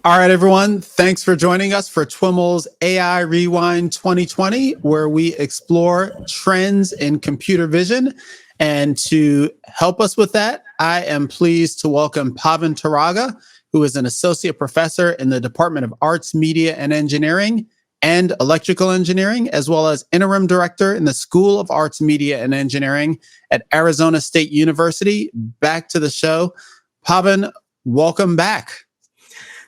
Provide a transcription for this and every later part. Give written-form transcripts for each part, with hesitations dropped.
All right, everyone. Thanks for joining us for TWiML's AI Rewind 2020, where we explore trends in computer vision. And to help us with that, I am pleased to welcome Pavan Turaga, who is an associate professor in the Department of Arts, Media, and Engineering and Electrical Engineering, as well as interim director in the School of Arts, Media, and Engineering at Arizona State University. Back to the show. Pavan, welcome back.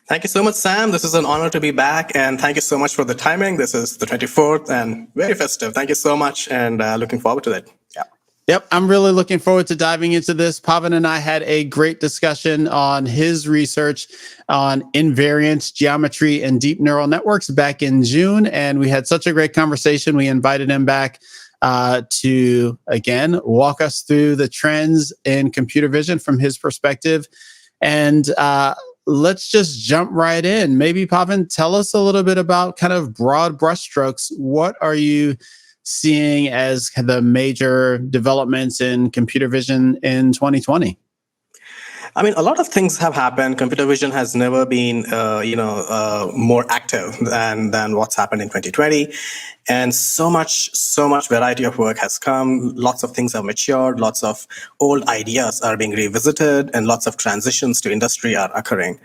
Thank you so much, Sam. This is an honor to be back, and thank you so much for the timing. This is the 24th and very festive. Thank you so much, and looking forward to it. Yeah. Yep, I'm really looking forward to diving into this. Pavan and I had a great discussion on his research on invariance, geometry, and deep neural networks back in June, and we had such a great conversation. We invited him back to, again, walk us through the trends in computer vision from his perspective. And let's just jump right in. Maybe, Pavan, tell us a little bit about kind of broad brushstrokes. What are you seeing as the major developments in computer vision in 2020? I mean, a lot of things have happened. Computer vision has never been, more active than what's happened in 2020. And so much variety of work has come. Lots of things have matured. Lots of old ideas are being revisited, and lots of transitions to industry are occurring.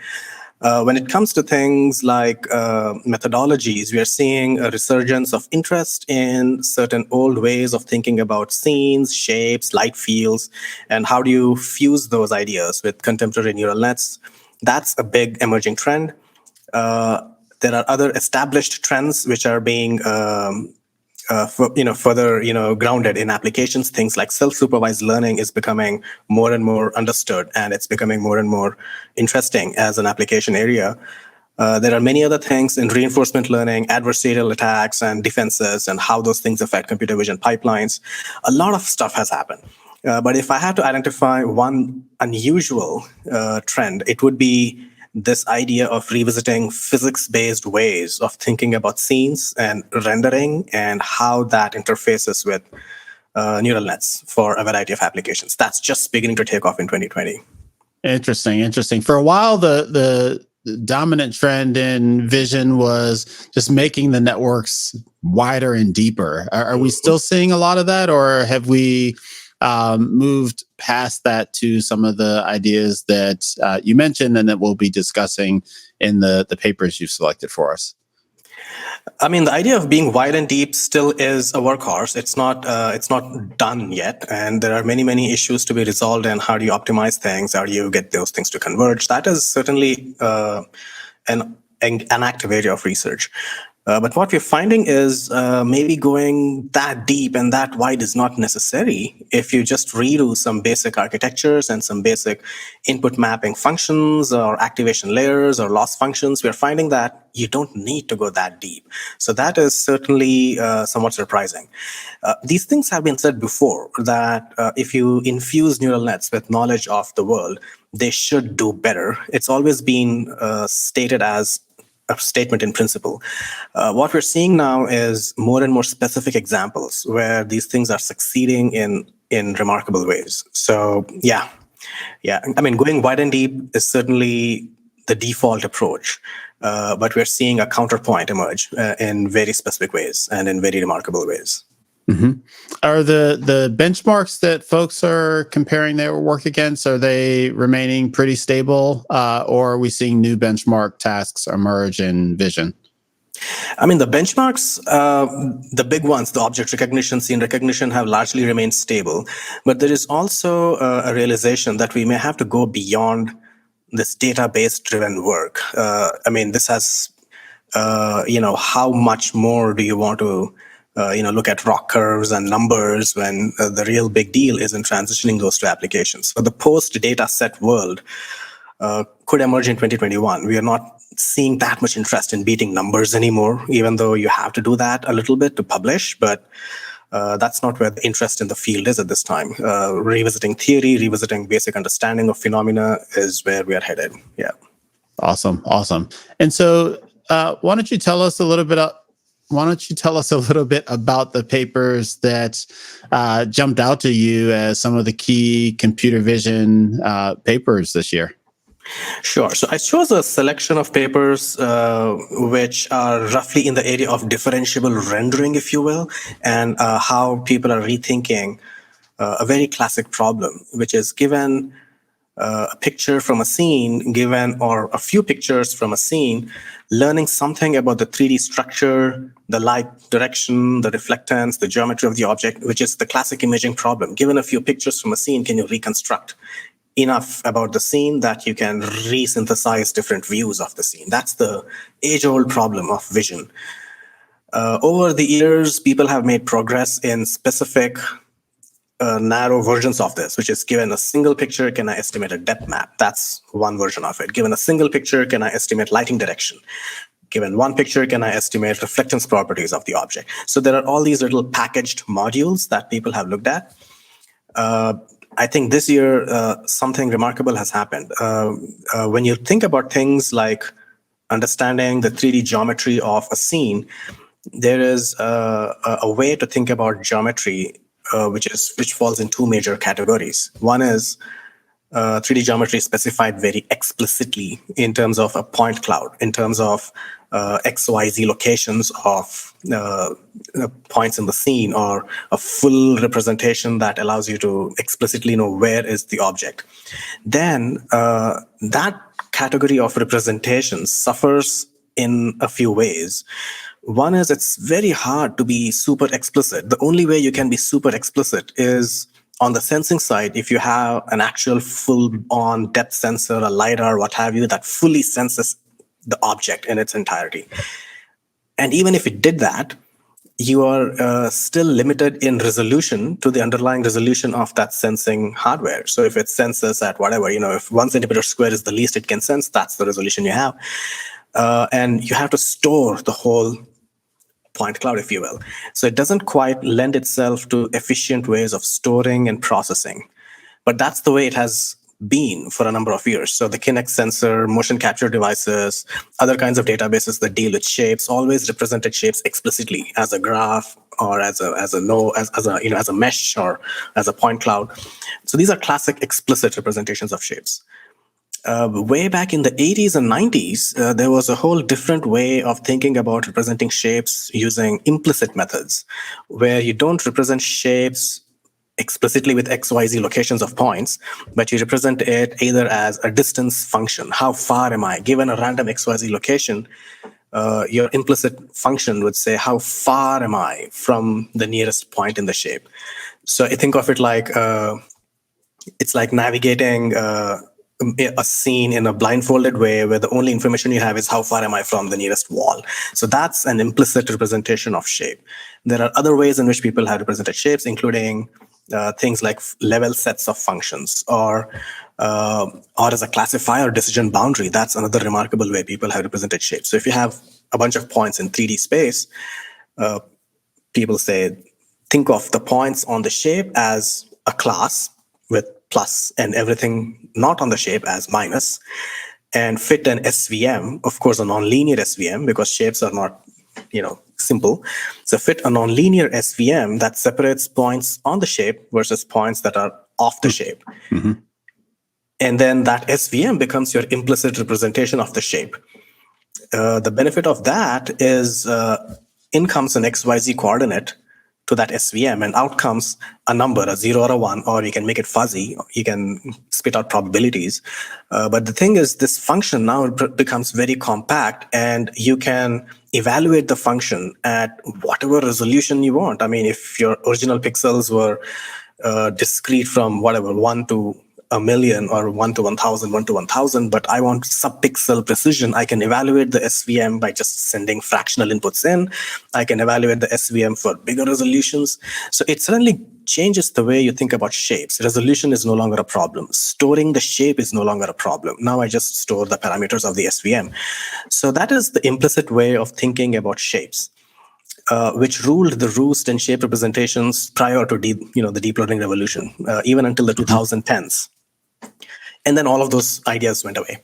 When it comes to things like methodologies, we are seeing a resurgence of interest in certain old ways of thinking about scenes, shapes, light fields, and how do you fuse those ideas with contemporary neural nets. That's a big emerging trend. There are other established trends which are being further grounded in applications. Things like self-supervised learning is becoming more and more understood, and it's becoming more and more interesting as an application area. There are many other things in reinforcement learning, adversarial attacks and defenses, and how those things affect computer vision pipelines. A lot of stuff has happened. But if I had to identify one unusual trend, it would be this idea of revisiting physics-based ways of thinking about scenes and rendering and how that interfaces with neural nets for a variety of applications. That's just beginning to take off in 2020. Interesting. For a while, the dominant trend in vision was just making the networks wider and deeper. Are we still seeing a lot of that, or have we moved past that to some of the ideas that you mentioned and that we'll be discussing in the papers you've selected for us? I mean, the idea of being wide and deep still is a workhorse. It's not done yet, and there are many issues to be resolved. And how do you optimize things? How do you get those things to converge? That is certainly an active area of research. But what we're finding is maybe going that deep and that wide is not necessary if you just redo some basic architectures and some basic input mapping functions or activation layers or loss functions. We're finding that you don't need to go that deep. So that is certainly somewhat surprising. These things have been said before, that if you infuse neural nets with knowledge of the world, they should do better. It's always been stated as a statement in principle. What we're seeing now is more and more specific examples where these things are succeeding in remarkable ways. So yeah. I mean, going wide and deep is certainly the default approach, but we're seeing a counterpoint emerge in very specific ways and in very remarkable ways. Mm-hmm. Are the benchmarks that folks are comparing their work against, are they remaining pretty stable, or are we seeing new benchmark tasks emerge in vision? I mean, the benchmarks, the big ones, the object recognition, scene recognition, have largely remained stable. But there is also a realization that we may have to go beyond this database driven work. I mean, this has, how much more do you want to look at rock curves and numbers when the real big deal is in transitioning those to applications. So the post-data set world could emerge in 2021. We are not seeing that much interest in beating numbers anymore, even though you have to do that a little bit to publish, but that's not where the interest in the field is at this time. Revisiting theory, revisiting basic understanding of phenomena is where we are headed. Yeah. Awesome. And so why don't you tell us a little bit about the papers that jumped out to you as some of the key computer vision papers this year? Sure. So I chose a selection of papers which are roughly in the area of differentiable rendering, if you will, and how people are rethinking a very classic problem, which is given a picture from a scene, given or a few pictures from a scene, learning something about the 3D structure, the light direction, the reflectance, the geometry of the object, which is the classic imaging problem. Given a few pictures from a scene, can you reconstruct enough about the scene that you can re-synthesize different views of the scene? That's the age-old problem of vision. Over the years, people have made progress in specific narrow versions of this, which is given a single picture, can I estimate a depth map? That's one version of it. Given a single picture, can I estimate lighting direction? Given one picture, can I estimate reflectance properties of the object? So there are all these little packaged modules that people have looked at. I think this year, something remarkable has happened. When you think about things like understanding the 3D geometry of a scene, there is a way to think about geometry which falls in two major categories. One is 3D geometry specified very explicitly in terms of a point cloud, in terms of XYZ locations of points in the scene, or a full representation that allows you to explicitly know where is the object. Then that category of representation suffers in a few ways. One is it's very hard to be super explicit. The only way you can be super explicit is on the sensing side, if you have an actual full-on depth sensor, a LiDAR, what have you, that fully senses the object in its entirety. And even if it did that, you are still limited in resolution to the underlying resolution of that sensing hardware. So if it senses at whatever, if 1 centimeter square is the least it can sense, that's the resolution you have. And you have to store the whole point cloud, if you will. So it doesn't quite lend itself to efficient ways of storing and processing. But that's the way it has been for a number of years. So the Kinect sensor, motion capture devices, other kinds of databases that deal with shapes always represented shapes explicitly as a graph or as a mesh or as a point cloud. So these are classic explicit representations of shapes. Way back in the 80s and 90s, there was a whole different way of thinking about representing shapes using implicit methods, where you don't represent shapes explicitly with XYZ locations of points, but you represent it either as a distance function. How far am I? Given a random XYZ location, your implicit function would say, how far am I from the nearest point in the shape? So I think of it like, it's like navigating a scene in a blindfolded way where the only information you have is how far am I from the nearest wall. So that's an implicit representation of shape. There are other ways in which people have represented shapes, including things like level sets of functions, or as a classifier decision boundary. That's another remarkable way people have represented shapes. So if you have a bunch of points in 3D space, people say, think of the points on the shape as a class with plus and everything not on the shape as minus, and fit an SVM, of course a nonlinear SVM, because shapes are not simple. So fit a nonlinear SVM that separates points on the shape versus points that are off the shape. Mm-hmm. And then that SVM becomes your implicit representation of the shape. The benefit of that is in comes an XYZ coordinate to that SVM, and out comes a number, a 0 or a 1, or you can make it fuzzy. You can spit out probabilities. But the thing is, this function now becomes very compact, and you can evaluate the function at whatever resolution you want. I mean, if your original pixels were discrete from 1 to a million, or 1 to 1,000, 1 to 1,000, but I want sub-pixel precision, I can evaluate the SVM by just sending fractional inputs in. I can evaluate the SVM for bigger resolutions. So it suddenly changes the way you think about shapes. Resolution is no longer a problem. Storing the shape is no longer a problem. Now I just store the parameters of the SVM. So that is the implicit way of thinking about shapes, which ruled the roost in shape representations prior to the deep learning revolution, even until the 2010s. And then all of those ideas went away.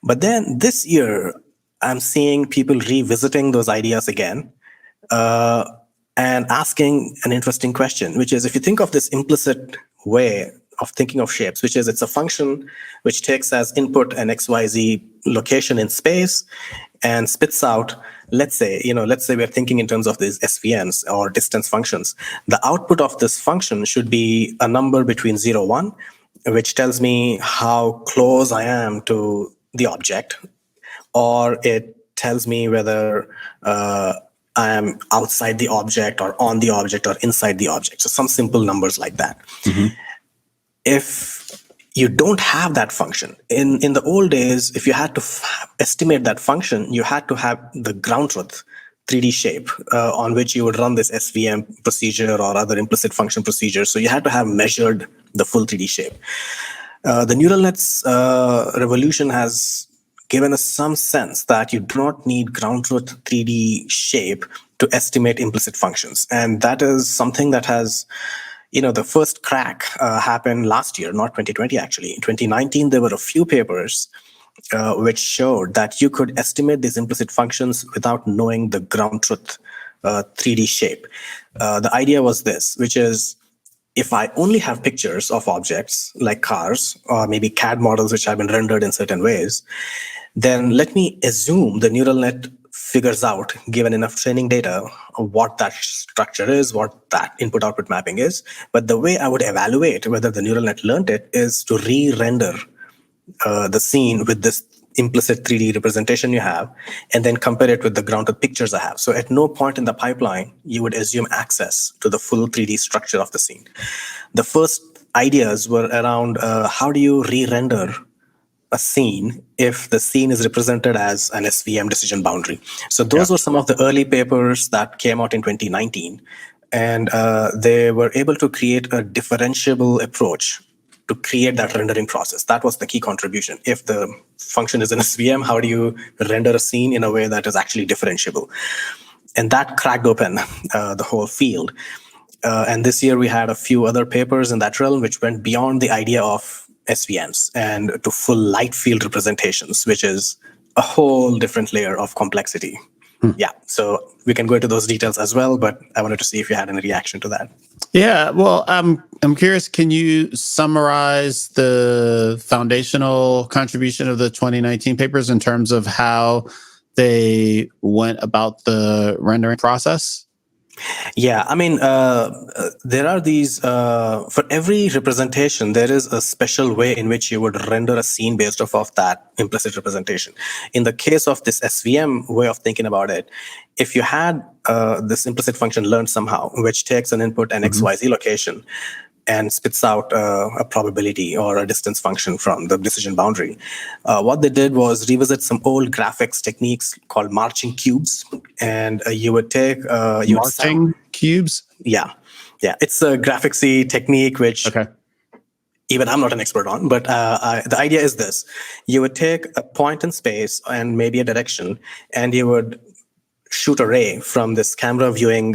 But then this year, I'm seeing people revisiting those ideas again and asking an interesting question, which is, if you think of this implicit way thinking of shapes, which is it's a function which takes as input an XYZ location in space and spits out, let's say we're thinking in terms of these SVMs or distance functions. The output of this function should be a number between 0, 1, which tells me how close I am to the object, or it tells me whether I am outside the object or on the object or inside the object. So some simple numbers like that. If you don't have that function, in the old days, if you had to estimate that function, you had to have the ground truth 3D shape on which you would run this SVM procedure or other implicit function procedure. So you had to have measured the full 3D shape. The neural nets revolution has given us some sense that you do not need ground truth 3D shape to estimate implicit functions. And that is something that has, the first crack happened last year, not 2020 actually. In 2019, there were a few papers which showed that you could estimate these implicit functions without knowing the ground truth 3D shape. The idea was this, which is, if I only have pictures of objects like cars or maybe CAD models which have been rendered in certain ways, then let me assume the neural net figures out, given enough training data, what that structure is, what that input-output mapping is. But the way I would evaluate whether the neural net learned it is to re-render the scene with this implicit 3D representation you have, and then compare it with the grounded pictures I have. So at no point in the pipeline, you would assume access to the full 3D structure of the scene. The first ideas were around how do you re-render a scene if the scene is represented as an SVM decision boundary. So those were some of the early papers that came out in 2019. And they were able to create a differentiable approach to create that rendering process. That was the key contribution. If the function is an SVM, how do you render a scene in a way that is actually differentiable? And that cracked open the whole field. And this year we had a few other papers in that realm which went beyond the idea of SVMs and to full light field representations, which is a whole different layer of complexity. Yeah, so we can go into those details as well, but I wanted to see if you had any reaction to that. Yeah, well, I'm curious, can you summarize the foundational contribution of the 2019 papers in terms of how they went about the rendering process? Yeah, I mean, there are these, for every representation, there is a special way in which you would render a scene based off of that implicit representation. In the case of this SVM way of thinking about it, if you had this implicit function learned somehow, which takes an input an XYZ location and spits out a probability or a distance function from the decision boundary. What they did was revisit some old graphics techniques called marching cubes, and you would take marching cubes. Yeah, it's a graphicsy technique which even I'm not an expert on, but the idea is this: you would take a point in space and maybe a direction, and you would shoot a ray from this camera viewing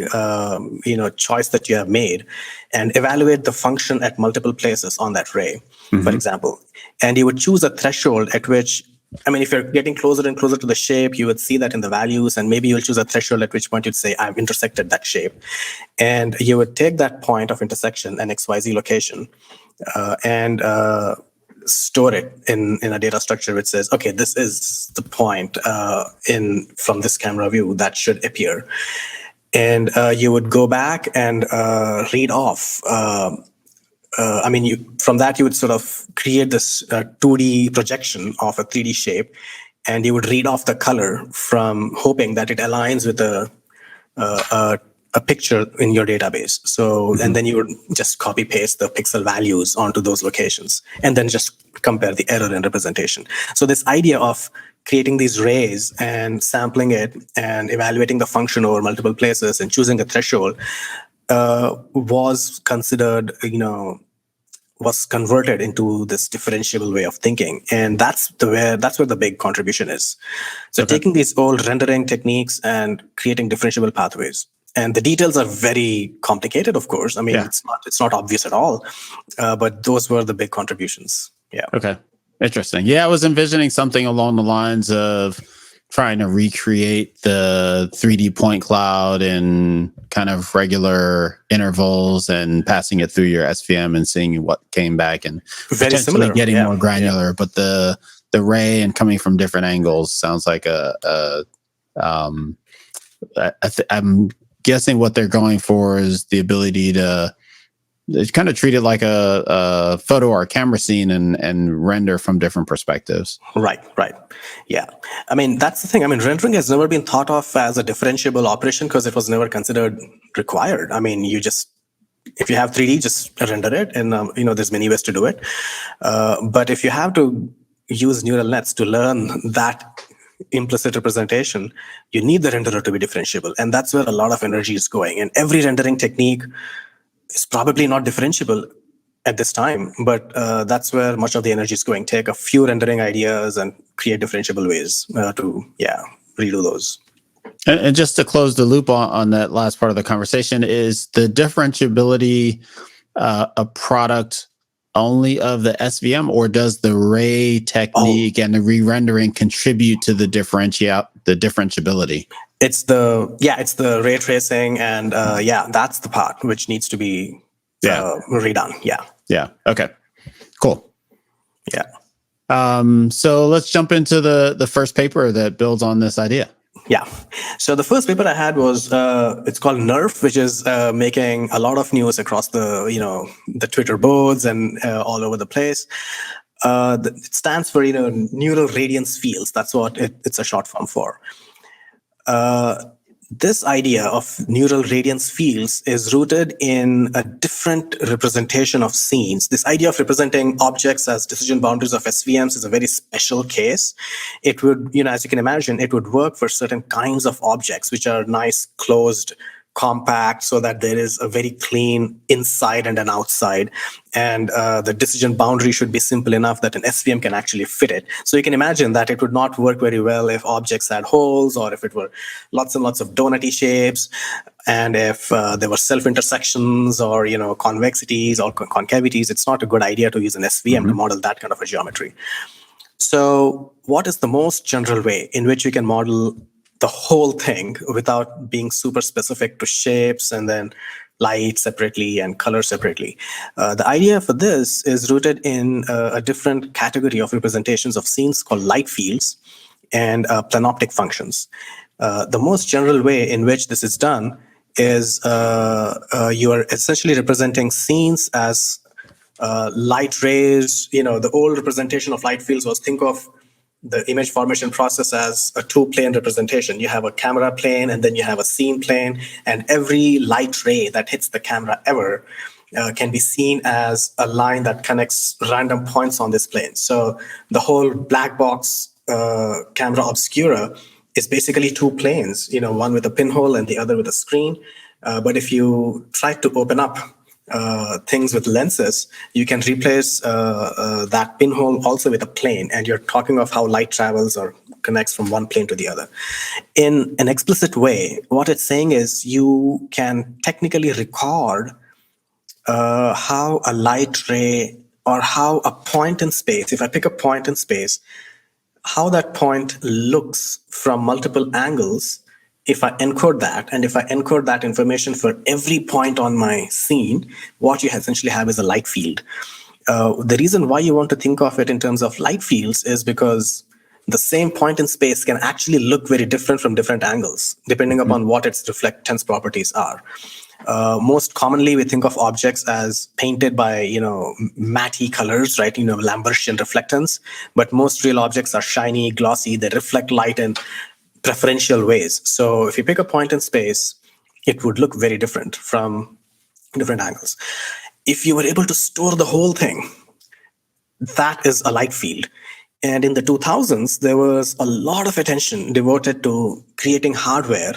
choice that you have made and evaluate the function at multiple places on that ray, for example. And you would choose a threshold at which, I mean, if you're getting closer and closer to the shape, you would see that in the values, and maybe you'll choose a threshold at which point you'd say, I've intersected that shape. And you would take that point of intersection, an XYZ location, and store it in a data structure which says, okay, this is the point from this camera view that should appear. And you would go back and read off. From that, you would sort of create this 2D projection of a 3D shape, and you would read off the color from hoping that it aligns with a picture in your database. So, and then you would just copy paste the pixel values onto those locations and then just compare the error in representation. So this idea of creating these rays and sampling it and evaluating the function over multiple places and choosing a threshold was considered, was converted into this differentiable way of thinking. And that's where the big contribution is. So taking these old rendering techniques and creating differentiable pathways. And the details are very complicated, of course. I mean, it's not obvious at all, but those were the big contributions. Yeah. Okay. Interesting. Yeah, I was envisioning something along the lines of trying to recreate the 3D point cloud in kind of regular intervals and passing it through your SVM and seeing what came back, and Very potentially similar. getting more granular. But the ray and coming from different angles sounds like I'm guessing what they're going for is the ability to kind of treat it like a photo or a camera scene and render from different perspectives. Right. Yeah. I mean, that's the thing. I mean, rendering has never been thought of as a differentiable operation because it was never considered required. I mean, if you have 3D, just render it, and there's many ways to do it. But if you have to use neural nets to learn that implicit representation, you need the renderer to be differentiable, and that's where a lot of energy is going. And every rendering technique is probably not differentiable at this time, but that's where much of the energy is going. Take a few rendering ideas and create differentiable ways to redo those. And just to close the loop on that last part of the conversation, is the differentiability a product only of the SVM, or does the ray technique and the re-rendering contribute to the differentiability? It's the ray tracing, and that's the part which needs to be redone. Yeah. Okay. Cool. Yeah. So let's jump into the first paper that builds on this idea. Yeah. So the first paper I had was it's called NERF, which is making a lot of news across the Twitter boards and all over the place. It stands for neural radiance fields. That's what it's a short form for. This idea of neural radiance fields is rooted in a different representation of scenes. This idea of representing objects as decision boundaries of SVMs is a very special case. It would, as you can imagine, it would work for certain kinds of objects, which are nice, closed, compact, so that there is a very clean inside and an outside. And the decision boundary should be simple enough that an SVM can actually fit it. So you can imagine that it would not work very well if objects had holes, or if it were lots and lots of donut-y shapes, and if there were self-intersections or convexities or concavities. It's not a good idea to use an SVM to model that kind of a geometry. So what is the most general way in which we can model the whole thing without being super specific to shapes and then light separately and color separately? The idea for this is rooted in a different category of representations of scenes called light fields and planoptic functions. The most general way in which this is done is you are essentially representing scenes as light rays. The old representation of light fields was, think of the image formation process as a two-plane representation. You have a camera plane, and then you have a scene plane, and every light ray that hits the camera ever can be seen as a line that connects random points on this plane. So the whole black box camera obscura is basically two planes, one with a pinhole and the other with a screen. But if you try to open up things with lenses, you can replace that pinhole also with a plane, and you're talking of how light travels or connects from one plane to the other. In an explicit way, what it's saying is you can technically record how a light ray, or how a point in space, if I pick a point in space, how that point looks from multiple angles. If I encode that, and if I encode that information for every point on my scene, what you essentially have is a light field. The reason why you want to think of it in terms of light fields is because the same point in space can actually look very different from different angles, depending upon what its reflectance properties are. Most commonly, we think of objects as painted by, matte colors, right? Lambertian reflectance. But most real objects are shiny, glossy. They reflect light in preferential ways. So if you pick a point in space, it would look very different from different angles. If you were able to store the whole thing, that is a light field. And in the 2000s, there was a lot of attention devoted to creating hardware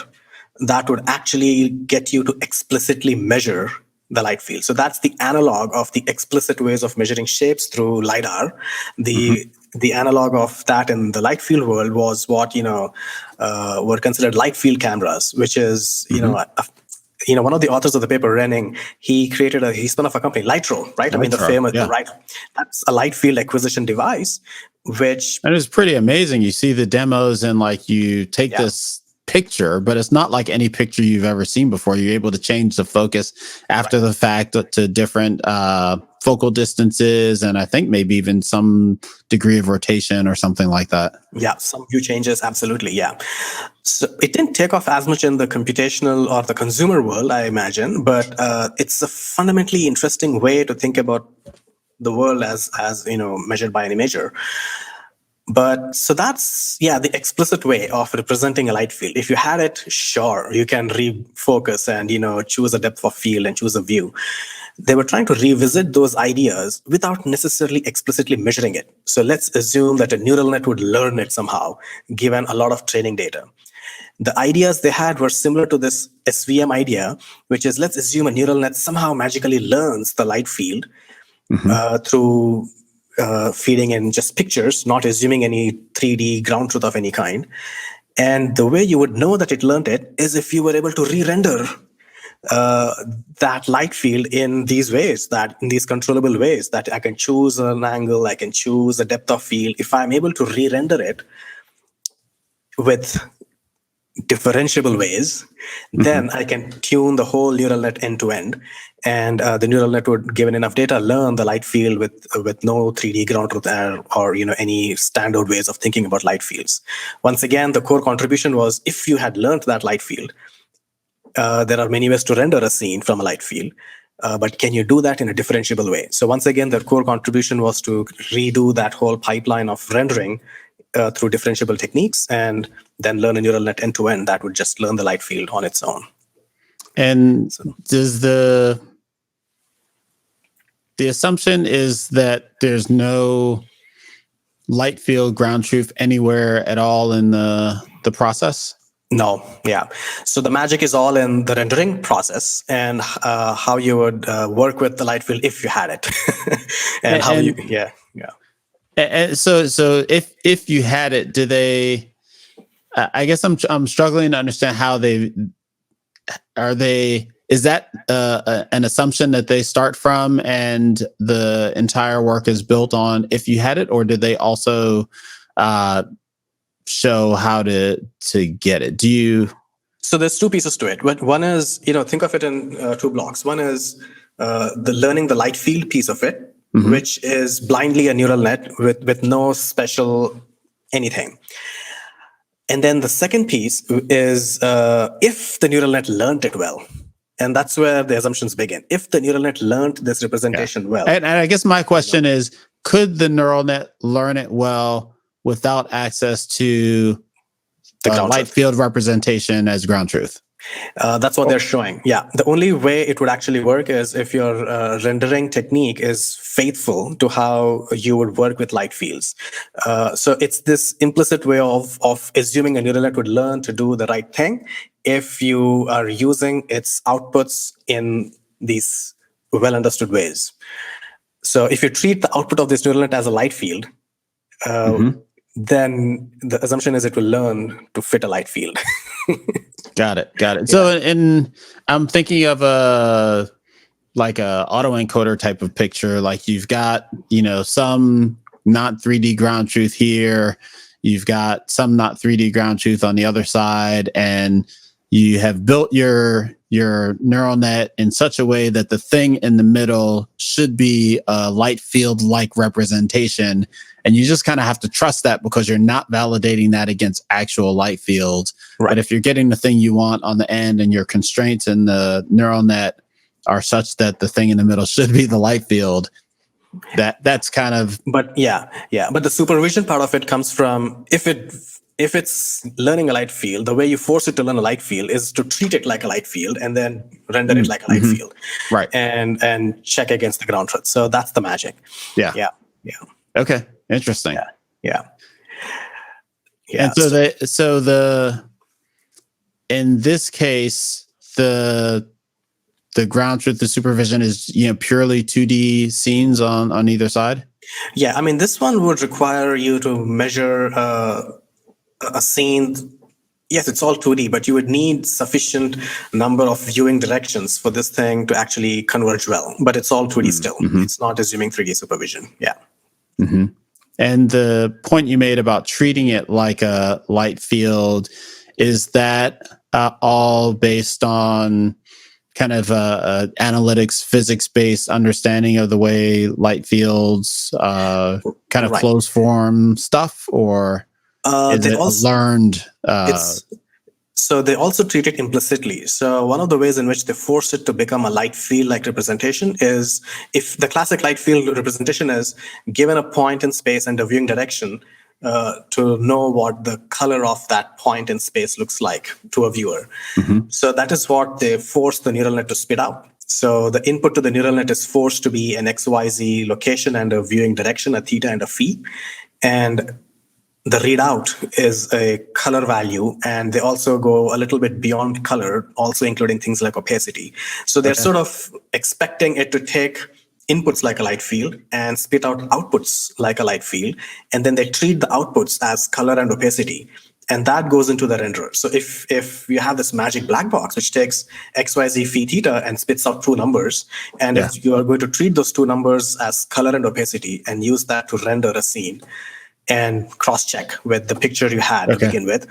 that would actually get you to explicitly measure the light field. So that's the analog of the explicit ways of measuring shapes through LiDAR. The analog of that in the light field world was what were considered light field cameras, which is one of the authors of the paper, Renning, he spun off a company, Lightro, right? Lightro, The famous right. That's a light field acquisition device, which And it's pretty amazing. You see the demos and like you take this picture, but it's not like any picture you've ever seen before. You're able to change the focus after the fact to different focal distances, and I think maybe even some degree of rotation or something like that. Yeah, some view changes, absolutely. Yeah. So it didn't take off as much in the computational or the consumer world, I imagine, but it's a fundamentally interesting way to think about the world as measured by any measure. But so that's the explicit way of representing a light field. If you had it, sure, you can refocus and choose a depth of field and choose a view. They were trying to revisit those ideas without necessarily explicitly measuring it. So let's assume that a neural net would learn it somehow, given a lot of training data. The ideas they had were similar to this SVM idea, which is, let's assume a neural net somehow magically learns the light field through feeding in just pictures, not assuming any 3D ground truth of any kind. And the way you would know that it learned it is if you were able to re-render that light field in these ways, in these controllable ways, that I can choose an angle, I can choose a depth of field. If I'm able to re-render it with differentiable ways, then I can tune the whole neural net end to end, and the neural net would, given enough data, learn the light field with no 3D ground truth error or any standard ways of thinking about light fields. Once again, the core contribution was, if you had learned that light field, there are many ways to render a scene from a light field, but can you do that in a differentiable way? So once again, their core contribution was to redo that whole pipeline of rendering through differentiable techniques, and then learn a neural net end to end that would just learn the light field on its own. And does the assumption is that there's no light field ground truth anywhere at all in the process? No, yeah. So the magic is all in the rendering process and how you would work with the light field if you had it, and how you, And so if you had it, do they? I guess I'm struggling to understand how is that an assumption that they start from and the entire work is built on if you had it, or did they also show how to get it? Do you? So there's two pieces to it. One is, think of it in two blocks. One is the learning the light field piece of it, which is blindly a neural net with no special anything. And then the second piece is if the neural net learned it well. And that's where the assumptions begin. If the neural net learned this representation well. And I guess my question is, could the neural net learn it well without access to the light field representation as ground truth? That's what they're showing. Yeah. The only way it would actually work is if your rendering technique is faithful to how you would work with light fields. So it's this implicit way of assuming a neural net would learn to do the right thing if you are using its outputs in these well understood ways. So if you treat the output of this neural net as a light field, then the assumption is it will learn to fit a light field. Got it. Yeah. So I'm thinking of a autoencoder type of picture. Like you've got, some not 3D ground truth here. You've got some not 3D ground truth on the other side, and you have built your neural net in such a way that the thing in the middle should be a light field like representation. And you just kind of have to trust that because you're not validating that against actual light fields. Right. But if you're getting the thing you want on the end and your constraints in the neural net are such that the thing in the middle should be the light field, that's kind of. But but the supervision part of it comes from if it's learning a light field, the way you force it to learn a light field is to treat it like a light field and then render it like a light field, right? And check against the ground truth. So that's the magic. Yeah. Okay, interesting. Yeah. And in this case, the ground truth, the supervision is purely 2D scenes on either side. Yeah, I mean, this one would require you to measure a scene. Yes, it's all 2D, but you would need sufficient number of viewing directions for this thing to actually converge well. But it's all 2D still. It's not assuming 3D supervision. Yeah. And the point you made about treating it like a light field, is that all based on kind of analytics, physics-based understanding of the way light fields kind of Right. closed form stuff, or is it learned? So they also treat it implicitly. So one of the ways in which they force it to become a light field-like representation is, if the classic light field representation is given a point in space and a viewing direction, to know what the color of that point in space looks like to a viewer. So that is what they force the neural net to spit out. So the input to the neural net is forced to be an XYZ location and a viewing direction, a theta and a phi. And the readout is a color value, and they also go a little bit beyond color, also including things like opacity. So they're sort of expecting it to take inputs like a light field and spit out outputs like a light field, and then they treat the outputs as color and opacity, and that goes into the renderer. So if you have this magic black box which takes XYZ phi theta and spits out two numbers, and if you are going to treat those two numbers as color and opacity and use that to render a scene and cross-check with the picture you had to begin with,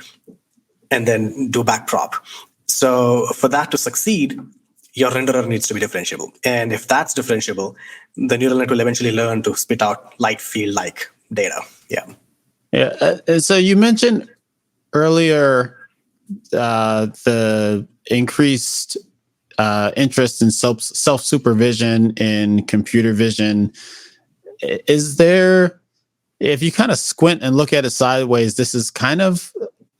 and then do backprop. So for that to succeed, your renderer needs to be differentiable. And if that's differentiable, the neural net will eventually learn to spit out light field-like data. So you mentioned earlier the increased interest in self-supervision in computer vision. Is there, if you kind of squint and look at it sideways, this is kind of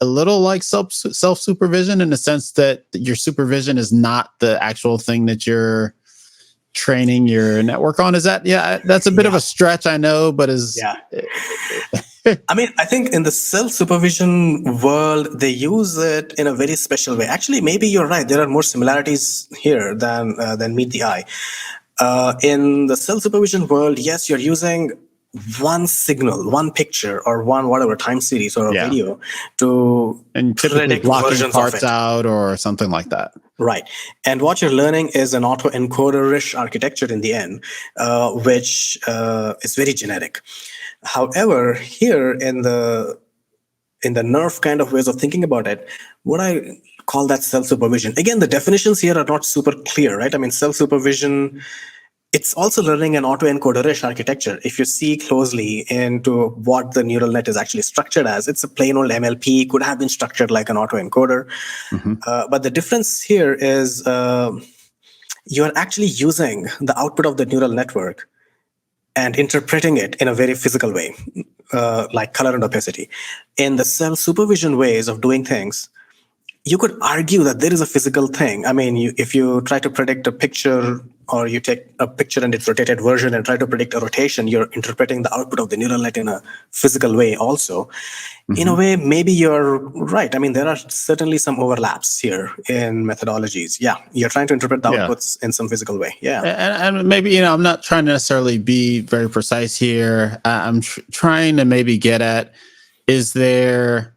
a little like self-supervision in the sense that your supervision is not the actual thing that you're training your network on. Is that, that's a bit of a stretch, I know, but I mean, I think in the self-supervision world, they use it in a very special way. Actually, maybe you're right. There are more similarities here than meet the eye. In the self-supervision world, yes, you're using one signal, one picture, or one whatever time series or a video to predict versions parts of it out or something like that. Right. And what you're learning is an autoencoder-ish architecture in the end, which is very generic. However, here in the NERF kind of ways of thinking about it, what I call that self-supervision. Again, the definitions here are not super clear, right? I mean, self-supervision, it's also learning an autoencoder-ish architecture. If you see closely into what the neural net is actually structured as, it's a plain old MLP, could have been structured like an autoencoder. But the difference here is you're actually using the output of the neural network and interpreting it in a very physical way, like color and opacity. In the self-supervision ways of doing things, you could argue that there is a physical thing. I mean, if you try to predict a picture, or you take a picture and its rotated version and try to predict a rotation, you're interpreting the output of the neural net in a physical way also. In a way, maybe you're right. I mean, there are certainly some overlaps here in methodologies. Yeah, you're trying to interpret the outputs in some physical way. Yeah. And maybe, I'm not trying to necessarily be very precise here. I'm trying to maybe get at, is there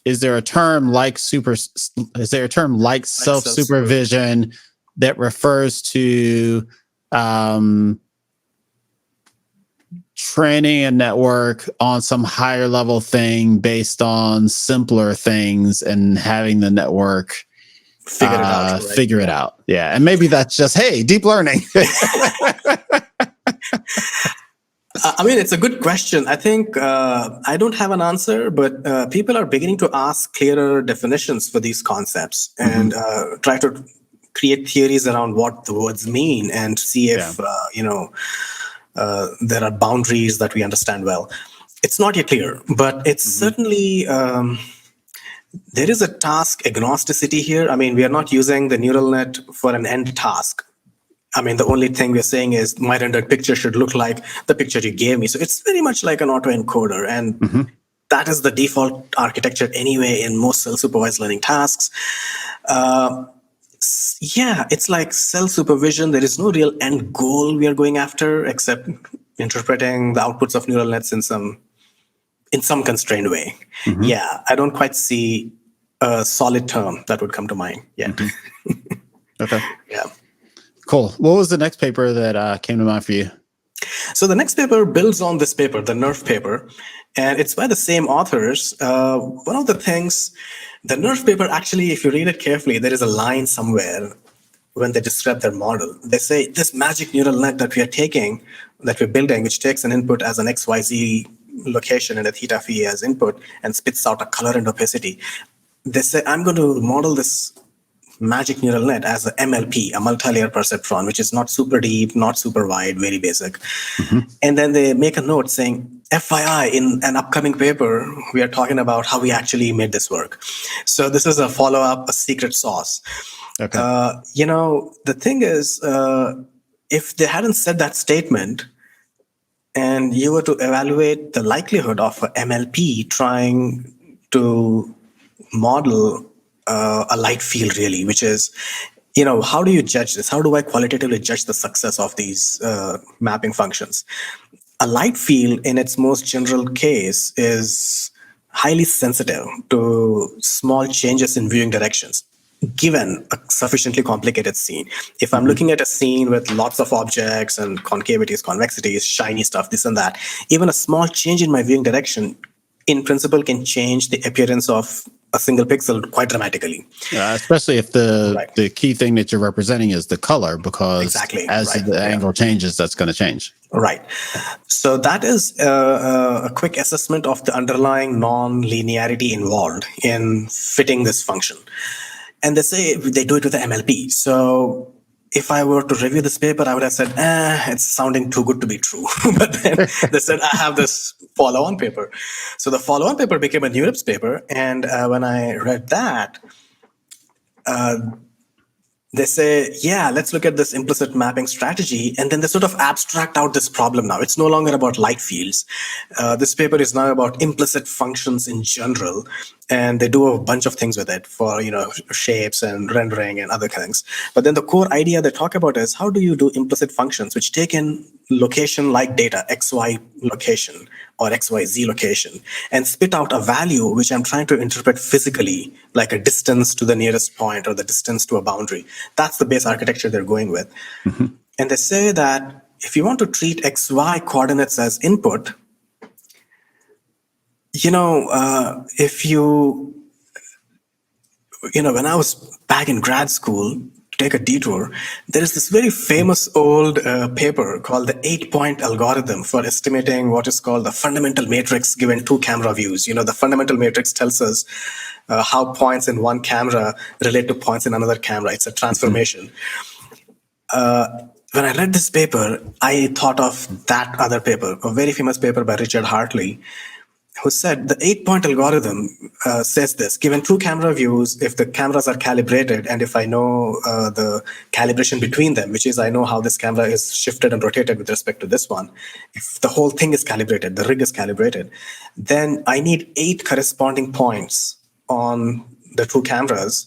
a term like self-supervision that refers to training a network on some higher level thing based on simpler things and having the network figure it out? Yeah. And maybe that's just, hey, deep learning. I mean, it's a good question. I think I don't have an answer, but people are beginning to ask clearer definitions for these concepts and try to create theories around what the words mean and see if, there are boundaries that we understand well. It's not yet clear, but it's certainly, there is a task agnosticity here. I mean, we are not using the neural net for an end task. I mean, the only thing we're saying is my rendered picture should look like the picture you gave me. So it's very much like an autoencoder. And that is the default architecture anyway in most self-supervised learning tasks. It's like self-supervision. There is no real end goal we are going after except interpreting the outputs of neural nets in some constrained way. Yeah, I don't quite see a solid term that would come to mind yet. Okay. Yeah. Cool. What was the next paper that came to mind for you? So the next paper builds on this paper, the NERF paper, and it's by the same authors. One of the things, the NERF paper, actually, if you read it carefully, there is a line somewhere when they describe their model. They say this magic neural net that we are taking, that we're building, which takes an input as an XYZ location and a theta phi as input and spits out a color and opacity. They say, I'm going to model this magic neural net as a MLP, a multi-layer perceptron, which is not super deep, not super wide, very basic. And then they make a note saying, FYI, in an upcoming paper, we are talking about how we actually made this work. So this is a follow-up, a secret sauce. Okay. The thing is, if they hadn't said that statement, and you were to evaluate the likelihood of a MLP trying to model a light field, really, which is, how do you judge this? How do I qualitatively judge the success of these mapping functions? A light field, in its most general case, is highly sensitive to small changes in viewing directions, given a sufficiently complicated scene. If I'm looking at a scene with lots of objects and concavities, convexities, shiny stuff, this and that, even a small change in my viewing direction, in principle, can change the appearance of a single pixel quite dramatically. Especially if the key thing that you're representing is the color, because as the angle changes, that's going to change. Right. So that is a quick assessment of the underlying non-linearity involved in fitting this function. And they say they do it with the MLP. So if I were to review this paper, I would have said, it's sounding too good to be true. But then they said, I have this follow-on paper. So the follow-on paper became a NeurIPS paper. And when I read that, they say, let's look at this implicit mapping strategy. And then they sort of abstract out this problem now. It's no longer about light fields. This paper is now about implicit functions in general. And they do a bunch of things with it for, shapes and rendering and other things. But then the core idea they talk about is, how do you do implicit functions which take in location-like data, XY location or XYZ location, and spit out a value which I'm trying to interpret physically, like a distance to the nearest point or the distance to a boundary. That's the base architecture they're going with. And they say that if you want to treat XY coordinates as input, if you, when I was back in grad school, to take a detour, there is this very famous old paper called the 8-point algorithm for estimating what is called the fundamental matrix given two camera views. The fundamental matrix tells us how points in one camera relate to points in another camera. It's a transformation. When I read this paper, I thought of that other paper, a very famous paper by Richard Hartley, who said the 8-point algorithm says this: given two camera views, if the cameras are calibrated, and if I know the calibration between them, which is I know how this camera is shifted and rotated with respect to this one, if the whole thing is calibrated, the rig is calibrated, then I need 8 corresponding points on the two cameras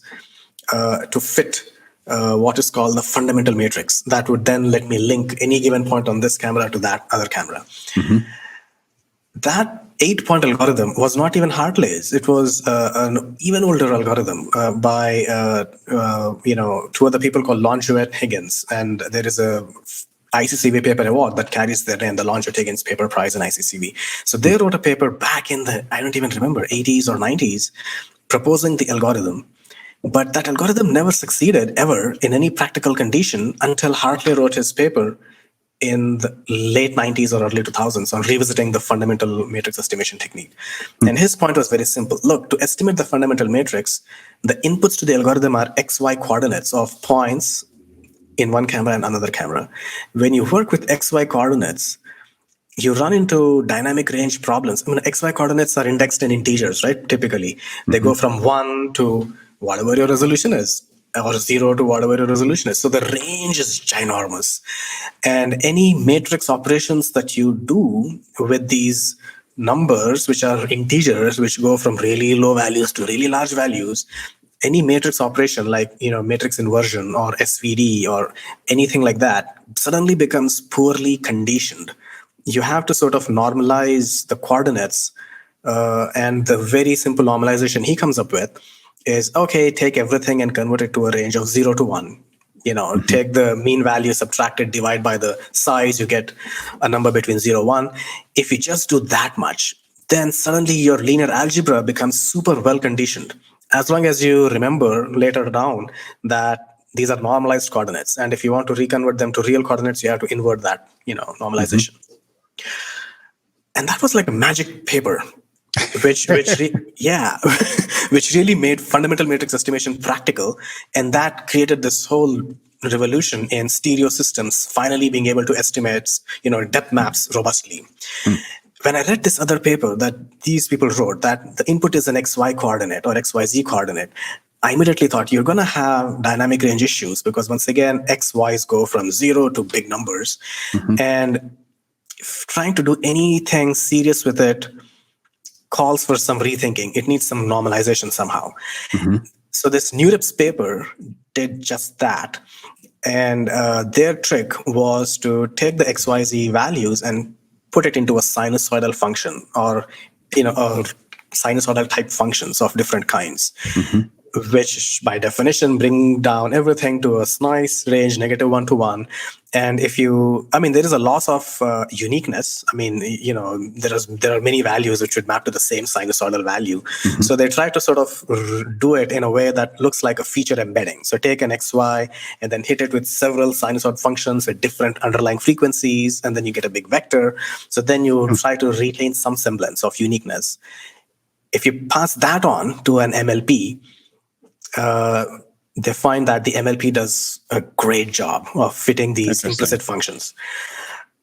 to fit what is called the fundamental matrix. That would then let me link any given point on this camera to that other camera. That 8-point algorithm was not even Hartley's. It was an even older algorithm by two other people called Longuet Higgins. And there is a ICCV paper award that carries their name, the Longuet Higgins Paper Prize in ICCV. So they wrote a paper back in the, I don't even remember, 80s or 90s, proposing the algorithm. But that algorithm never succeeded ever in any practical condition until Hartley wrote his paper in the late 90s or early 2000s on revisiting the fundamental matrix estimation technique. And his point was very simple. Look, to estimate the fundamental matrix, the inputs to the algorithm are XY coordinates of points in one camera and another camera. When you work with XY coordinates, you run into dynamic range problems. I mean, XY coordinates are indexed in integers, right? Typically, they go from 1 to whatever your resolution is, or 0 to whatever your resolution is. So the range is ginormous. And any matrix operations that you do with these numbers, which are integers, which go from really low values to really large values, any matrix operation like, matrix inversion or SVD or anything like that suddenly becomes poorly conditioned. You have to sort of normalize the coordinates. And the very simple normalization he comes up with is, okay, take everything and convert it to a range of 0 to 1. take the mean value, subtract it, divide by the size, you get a number between 0, 1. If you just do that much, then suddenly your linear algebra becomes super well conditioned. As long as you remember later down that these are normalized coordinates. And if you want to reconvert them to real coordinates, you have to invert that, normalization. And that was like a magic paper, which really made fundamental matrix estimation practical. And that created this whole revolution in stereo systems, finally being able to estimate, depth maps robustly. When I read this other paper that these people wrote, that the input is an XY coordinate or XYZ coordinate, I immediately thought you're going to have dynamic range issues because once again, XYs go from 0 to big numbers. And trying to do anything serious with it calls for some rethinking. It needs some normalization somehow. So this NeurIPS paper did just that. And their trick was to take the XYZ values and put it into a sinusoidal function or, or sinusoidal type functions of different kinds, which by definition bring down everything to a nice range, -1 to 1. And if there is a loss of uniqueness. There are many values which would map to the same sinusoidal value. So they try to sort of do it in a way that looks like a feature embedding. So take an XY and then hit it with several sinusoid functions with different underlying frequencies, and then you get a big vector. So then you try to retain some semblance of uniqueness. If you pass that on to an MLP, they find that the MLP does a great job of fitting these implicit functions.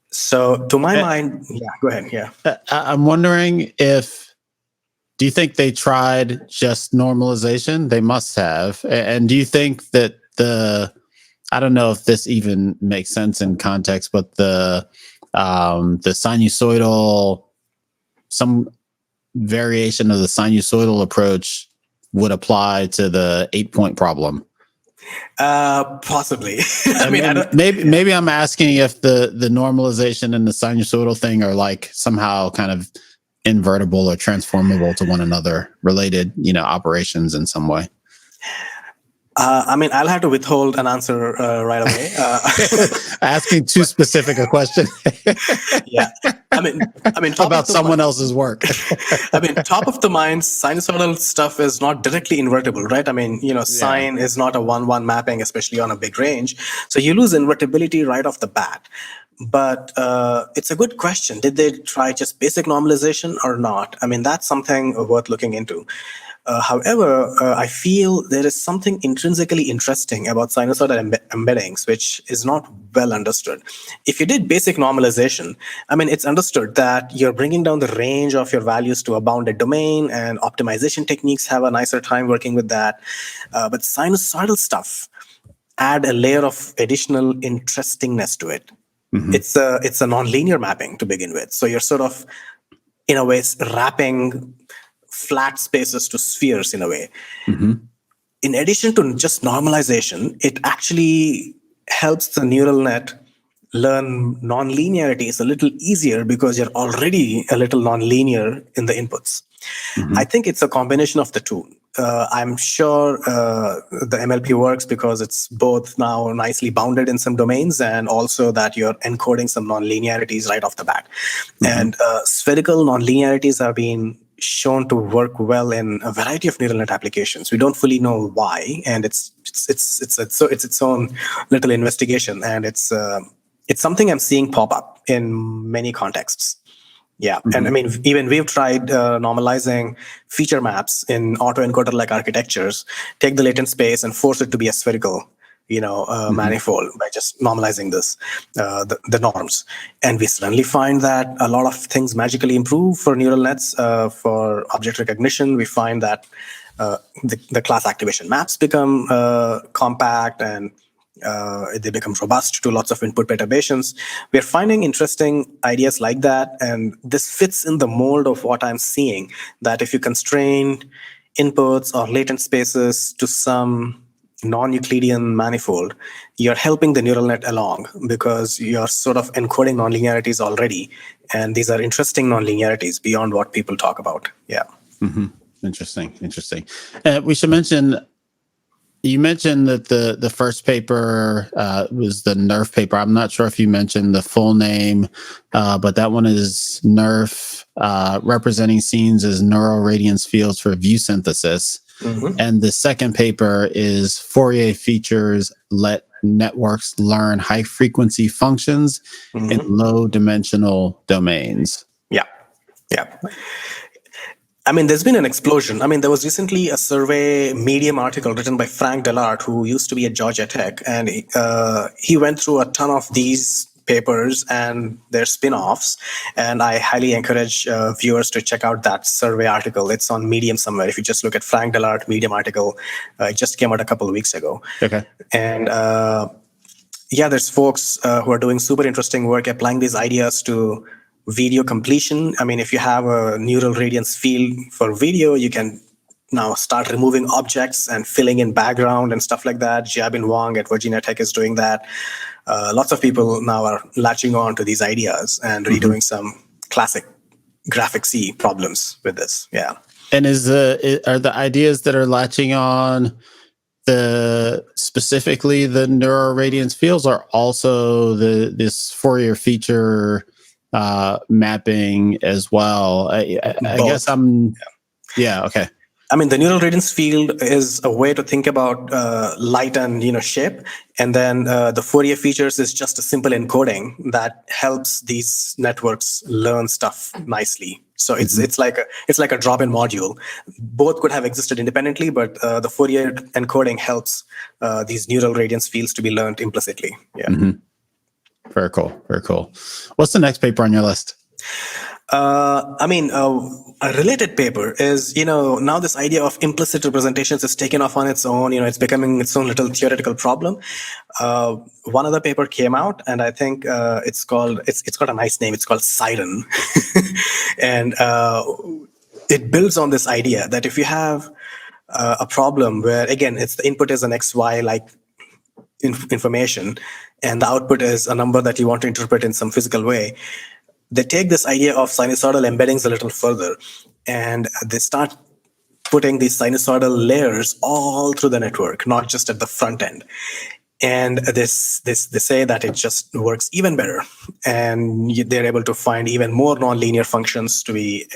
So to my mind, go ahead. Yeah. I'm wondering do you think they tried just normalization? They must have. And do you think that I don't know if this even makes sense in context, but the sinusoidal, some variation of the sinusoidal approach would apply to the 8-point problem? Possibly. Maybe I'm asking if the normalization and the sinusoidal thing are like somehow kind of invertible or transformable to one another, related, operations in some way. I'll have to withhold an answer right away. Asking too specific a question. Yeah. About someone else's work. Top of the mind, sinusoidal stuff is not directly invertible, right? Sine is not a 1-1 mapping, especially on a big range. So you lose invertibility right off the bat. But it's a good question. Did they try just basic normalization or not? That's something worth looking into. However, I feel there is something intrinsically interesting about sinusoidal embeddings, which is not well understood. If you did basic normalization, it's understood that you're bringing down the range of your values to a bounded domain, and optimization techniques have a nicer time working with that. But sinusoidal stuff add a layer of additional interestingness to it. It's a nonlinear mapping to begin with. So you're sort of, in a way, wrapping flat spaces to spheres in a way. In addition to just normalization, it actually helps the neural net learn nonlinearities a little easier because you're already a little nonlinear in the inputs. I think it's a combination of the two. I'm sure the MLP works because it's both now nicely bounded in some domains, and also that you're encoding some nonlinearities right off the bat. And spherical nonlinearities have been shown to work well in a variety of neural net applications. We don't fully know why, and it's its own little investigation, and it's something I'm seeing pop up in many contexts. Yeah, and even we've tried normalizing feature maps in autoencoder-like architectures. Take the latent space and force it to be a spherical, manifold by just normalizing the norms. And we suddenly find that a lot of things magically improve for neural nets. For object recognition, we find that the class activation maps become compact, and they become robust to lots of input perturbations. We're finding interesting ideas like that, and this fits in the mold of what I'm seeing, that if you constrain inputs or latent spaces to some non-Euclidean manifold, you're helping the neural net along because you're sort of encoding nonlinearities already, and these are interesting nonlinearities beyond what people talk about. Yeah. Interesting. We should mention You mentioned that the first paper was the NERF paper. I'm not sure if you mentioned the full name, but that one is NERF, representing scenes as neural radiance fields for view synthesis. Mm-hmm. And the second paper is Fourier features let networks learn high frequency functions in low dimensional domains. Yeah. I mean, there's been an explosion. I mean, there was recently a survey Medium article written by Frank Dellart, who used to be at Georgia Tech, and he went through a ton of these papers and their spin-offs. And I highly encourage viewers to check out that survey article. It's on Medium somewhere. If you just look at Frank Dellart Medium article, it just came out a couple of weeks ago. Okay. And there's folks who are doing super interesting work applying these ideas to video completion. I mean, if you have a neural radiance field for video, you can now start removing objects and filling in background and stuff like that. Jiabin Wang at Virginia Tech is doing that. Lots of people now are latching on to these ideas and redoing some classic graphic C problems with this. Yeah. And are the ideas that are latching on specifically the neural radiance fields, or also this Fourier feature mapping as well? I guess okay. I mean, the neural radiance field is a way to think about light and shape, and then the Fourier features is just a simple encoding that helps these networks learn stuff nicely. So it's like a drop-in module. Both could have existed independently, but the Fourier encoding helps these neural radiance fields to be learned implicitly. Yeah. Mm-hmm. Very cool. Very cool. What's the next paper on your list? A related paper is, now this idea of implicit representations is taken off on its own. It's becoming its own little theoretical problem. One other paper came out, and I think it's got a nice name. It's called Siren. And it builds on this idea that if you have a problem where, again, the input is an XY like information, and the output is a number that you want to interpret in some physical way, they take this idea of sinusoidal embeddings a little further, and they start putting these sinusoidal layers all through the network, not just at the front end. And they say that it just works even better, and they're able to find even more nonlinear functions to be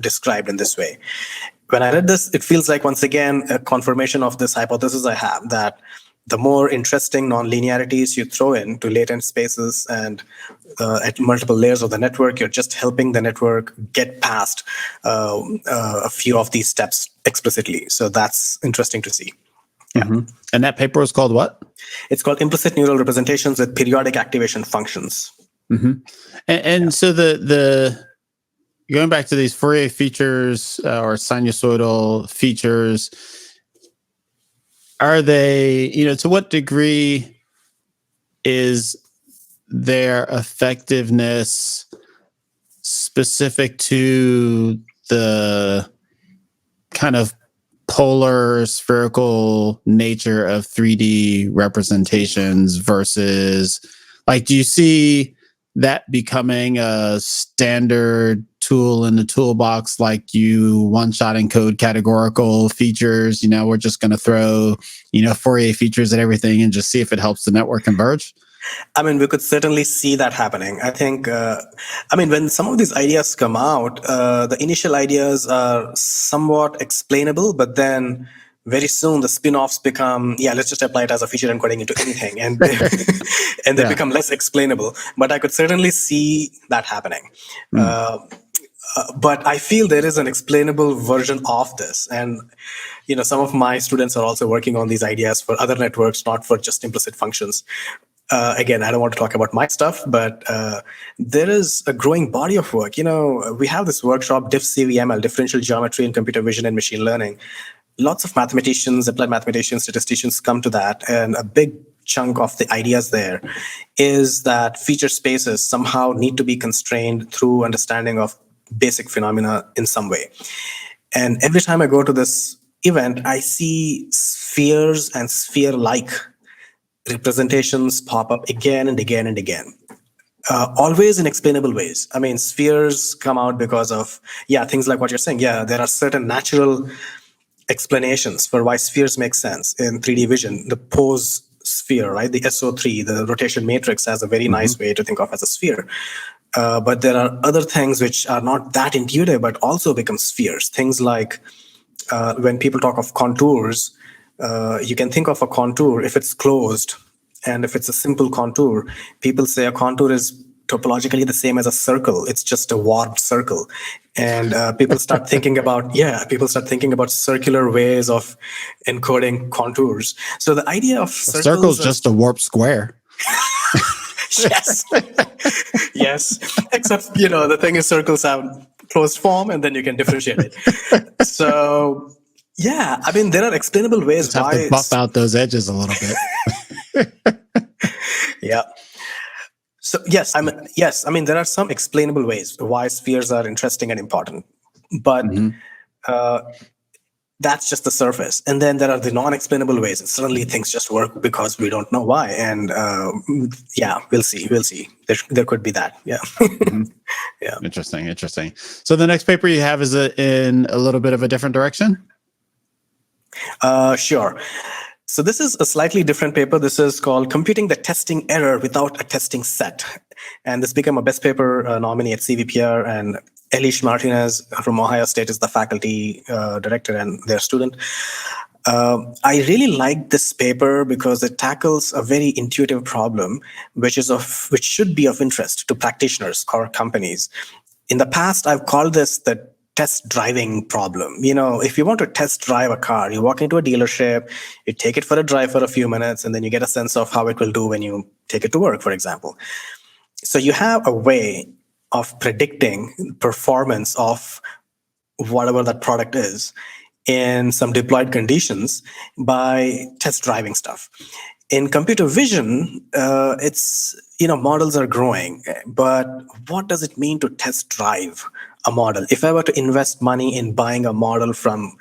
described in this way. When I read this, it feels like, once again, a confirmation of this hypothesis I have, that the more interesting nonlinearities you throw into latent spaces and at multiple layers of the network, you're just helping the network get past a few of these steps explicitly. So that's interesting to see. Yeah. Mm-hmm. And that paper was called what? It's called Implicit Neural Representations with Periodic Activation Functions. Mm-hmm. And so the going back to these Fourier features or sinusoidal features, are they, to what degree is their effectiveness specific to the kind of polar spherical nature of 3D representations versus, like, do you see that becoming a standard tool in the toolbox, like you one-shot encode categorical features? We're just going to throw, Fourier features at everything and just see if it helps the network converge? I mean, we could certainly see that happening. I think, when some of these ideas come out, the initial ideas are somewhat explainable, but then very soon the spin-offs become, let's just apply it as a feature encoding into anything, and they become less explainable. But I could certainly see that happening. But I feel there is an explainable version of this. And, some of my students are also working on these ideas for other networks, not for just implicit functions. Again, I don't want to talk about my stuff, but there is a growing body of work. We have this workshop, CVPR, differential geometry in computer vision and machine learning. Lots of mathematicians, applied mathematicians, statisticians come to that. And a big chunk of the ideas there is that feature spaces somehow need to be constrained through understanding of basic phenomena in some way. And every time I go to this event, I see spheres and sphere-like representations pop up again and again and again. Always in explainable ways. I mean, spheres come out because of, things like what you're saying. Yeah, there are certain natural explanations for why spheres make sense in 3D vision. The pose sphere, right? The SO3, the rotation matrix, has a very nice way to think of as a sphere. But there are other things which are not that intuitive, but also become spheres. Things like when people talk of contours, you can think of a contour if it's closed, and if it's a simple contour, people say a contour is topologically the same as a circle. It's just a warped circle. And people start thinking about, circular ways of encoding contours. So the idea of circle's just a warped square. Yes. Yes. Except, the thing is, circles have closed form, and then you can differentiate it. So, yeah, I mean, there are explainable ways just have to buff out those edges a little bit. Yeah. So yes, I mean, there are some explainable ways why spheres are interesting and important, but that's just the surface. And then there are the non-explainable ways. And suddenly things just work because we don't know why. And we'll see. There could be that. Yeah. Yeah. Interesting. So the next paper you have is in a little bit of a different direction? Sure. So this is a slightly different paper. This is called Computing the Testing Error Without a Testing Set. And this became a best paper nominee at CVPR, and Elish Martinez from Ohio State is the faculty director and their student. I really like this paper because it tackles a very intuitive problem, which should be of interest to practitioners or companies. In the past, I've called this the test driving problem. If you want to test drive a car, you walk into a dealership, you take it for a drive for a few minutes, and then you get a sense of how it will do when you take it to work, for example. So you have a way of predicting performance of whatever that product is in some deployed conditions by test driving stuff. In computer vision, models are growing, but what does it mean to test drive a model? If I were to invest money in buying a model from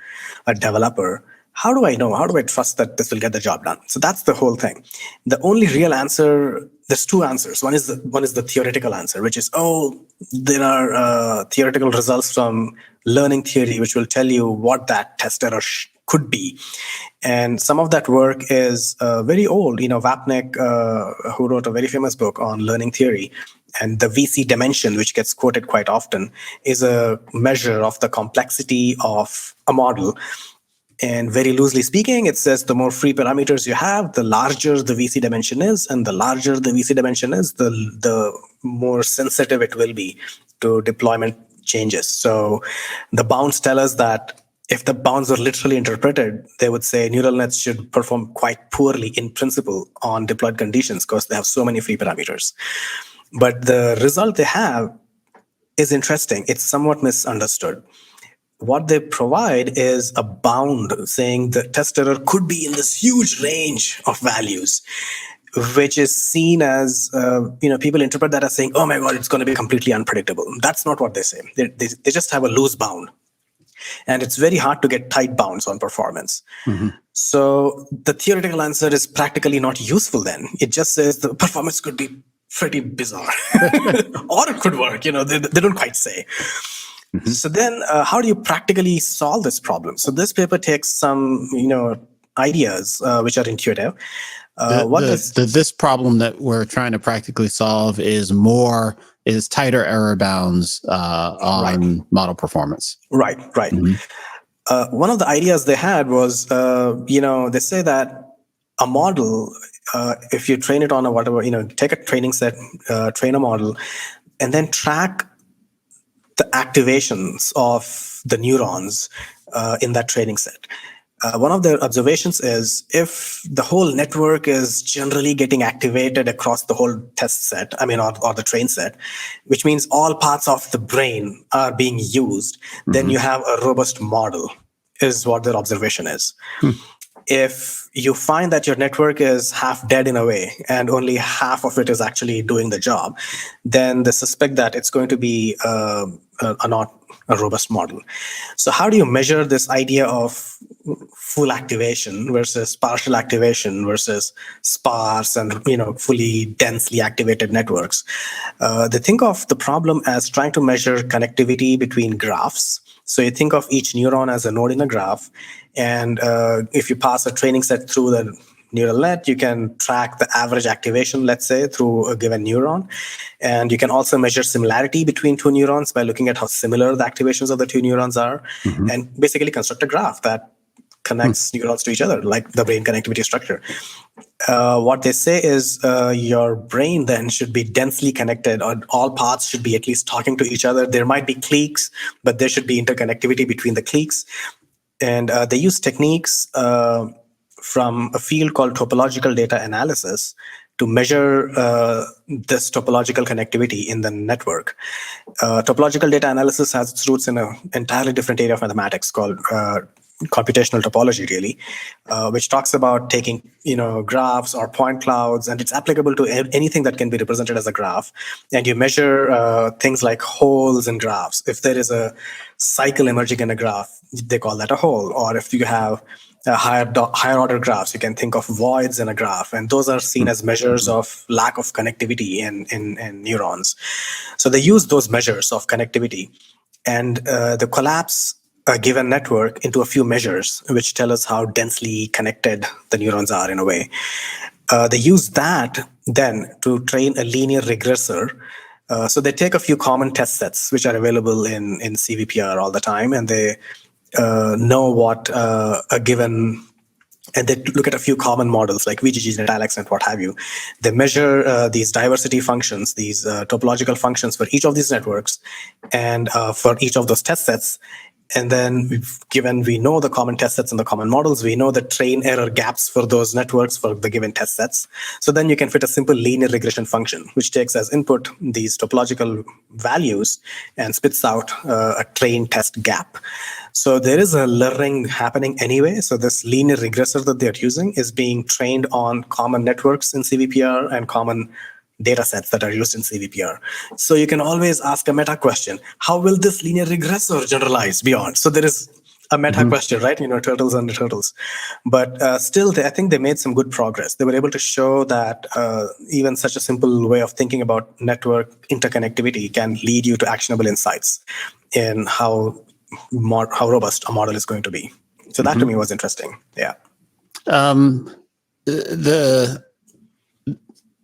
a developer, how do I know? How do I trust that this will get the job done? So that's the whole thing. The only real answer, there's two answers. One is the theoretical answer, which is, there are theoretical results from learning theory, which will tell you what that test error could be. And some of that work is very old. Vapnik, who wrote a very famous book on learning theory, and the VC dimension, which gets quoted quite often, is a measure of the complexity of a model. And very loosely speaking, it says the more free parameters you have, the larger the VC dimension is, and the larger the VC dimension is, the more sensitive it will be to deployment changes. So the bounds tell us that if the bounds were literally interpreted, they would say neural nets should perform quite poorly in principle on deployed conditions because they have so many free parameters. But the result they have is interesting. It's somewhat misunderstood. What they provide is a bound saying the test error could be in this huge range of values, which is seen as, people interpret that as saying, oh my God, it's going to be completely unpredictable. That's not what they say. They just have a loose bound. And it's very hard to get tight bounds on performance. Mm-hmm. So the theoretical answer is practically not useful then. It just says the performance could be pretty bizarre. Or it could work, they don't quite say. Mm-hmm. So then how do you practically solve this problem? So this paper takes some, ideas which are intuitive. This problem that we're trying to practically solve is tighter error bounds on model performance. Right. Mm-hmm. One of the ideas they had was, they say that a model, if you train it on a whatever, take a training set, train a model, and then track the activations of the neurons in that training set. One of their observations is if the whole network is generally getting activated across the whole test set, or the train set, which means all parts of the brain are being used, mm-hmm. then you have a robust model, is what their observation is. If you find that your network is half dead in a way and only half of it is actually doing the job, then they suspect that it's going to be not a robust model. So how do you measure this idea of full activation versus partial activation versus sparse and fully densely activated networks? They think of the problem as trying to measure connectivity between graphs. So you think of each neuron as a node in a graph, and if you pass a training set through the neural net, you can track the average activation, let's say, through a given neuron. And you can also measure similarity between two neurons by looking at how similar the activations of the two neurons are, and basically construct a graph that connects neurons to each other, like the brain connectivity structure. What they say is your brain then should be densely connected, or all paths should be at least talking to each other. There might be cliques, but there should be interconnectivity between the cliques. And they use techniques from a field called topological data analysis to measure this topological connectivity in the network. Topological data analysis has its roots in an entirely different area of mathematics called computational topology, really, which talks about taking graphs or point clouds, and it's applicable to anything that can be represented as a graph. And you measure things like holes in graphs. If there is a cycle emerging in a graph, they call that a hole. Or if you have higher order graphs, you can think of voids in a graph, and those are seen as measures of lack of connectivity in neurons. So they use those measures of connectivity and they collapse a given network into a few measures which tell us how densely connected the neurons are in a way. They use that then to train a linear regressor. So they take a few common test sets which are available in CVPR all the time, and they know what a given, and they look at a few common models like VGG, NetAlex, and what have you. They measure these diversity functions, these topological functions for each of these networks and for each of those test sets. And then given we know the common test sets and the common models, we know the train error gaps for those networks for the given test sets. So then you can fit a simple linear regression function, which takes as input these topological values and spits out a train test gap. So there is a learning happening anyway. So this linear regressor that they're using is being trained on common networks in CVPR and common data sets that are used in CVPR. So you can always ask a meta question: how will this linear regressor generalize beyond? So there is a meta question, right? Turtles under turtles. But still, I think they made some good progress. They were able to show that even such a simple way of thinking about network interconnectivity can lead you to actionable insights in how robust a model is going to be. So that to me was interesting. Yeah.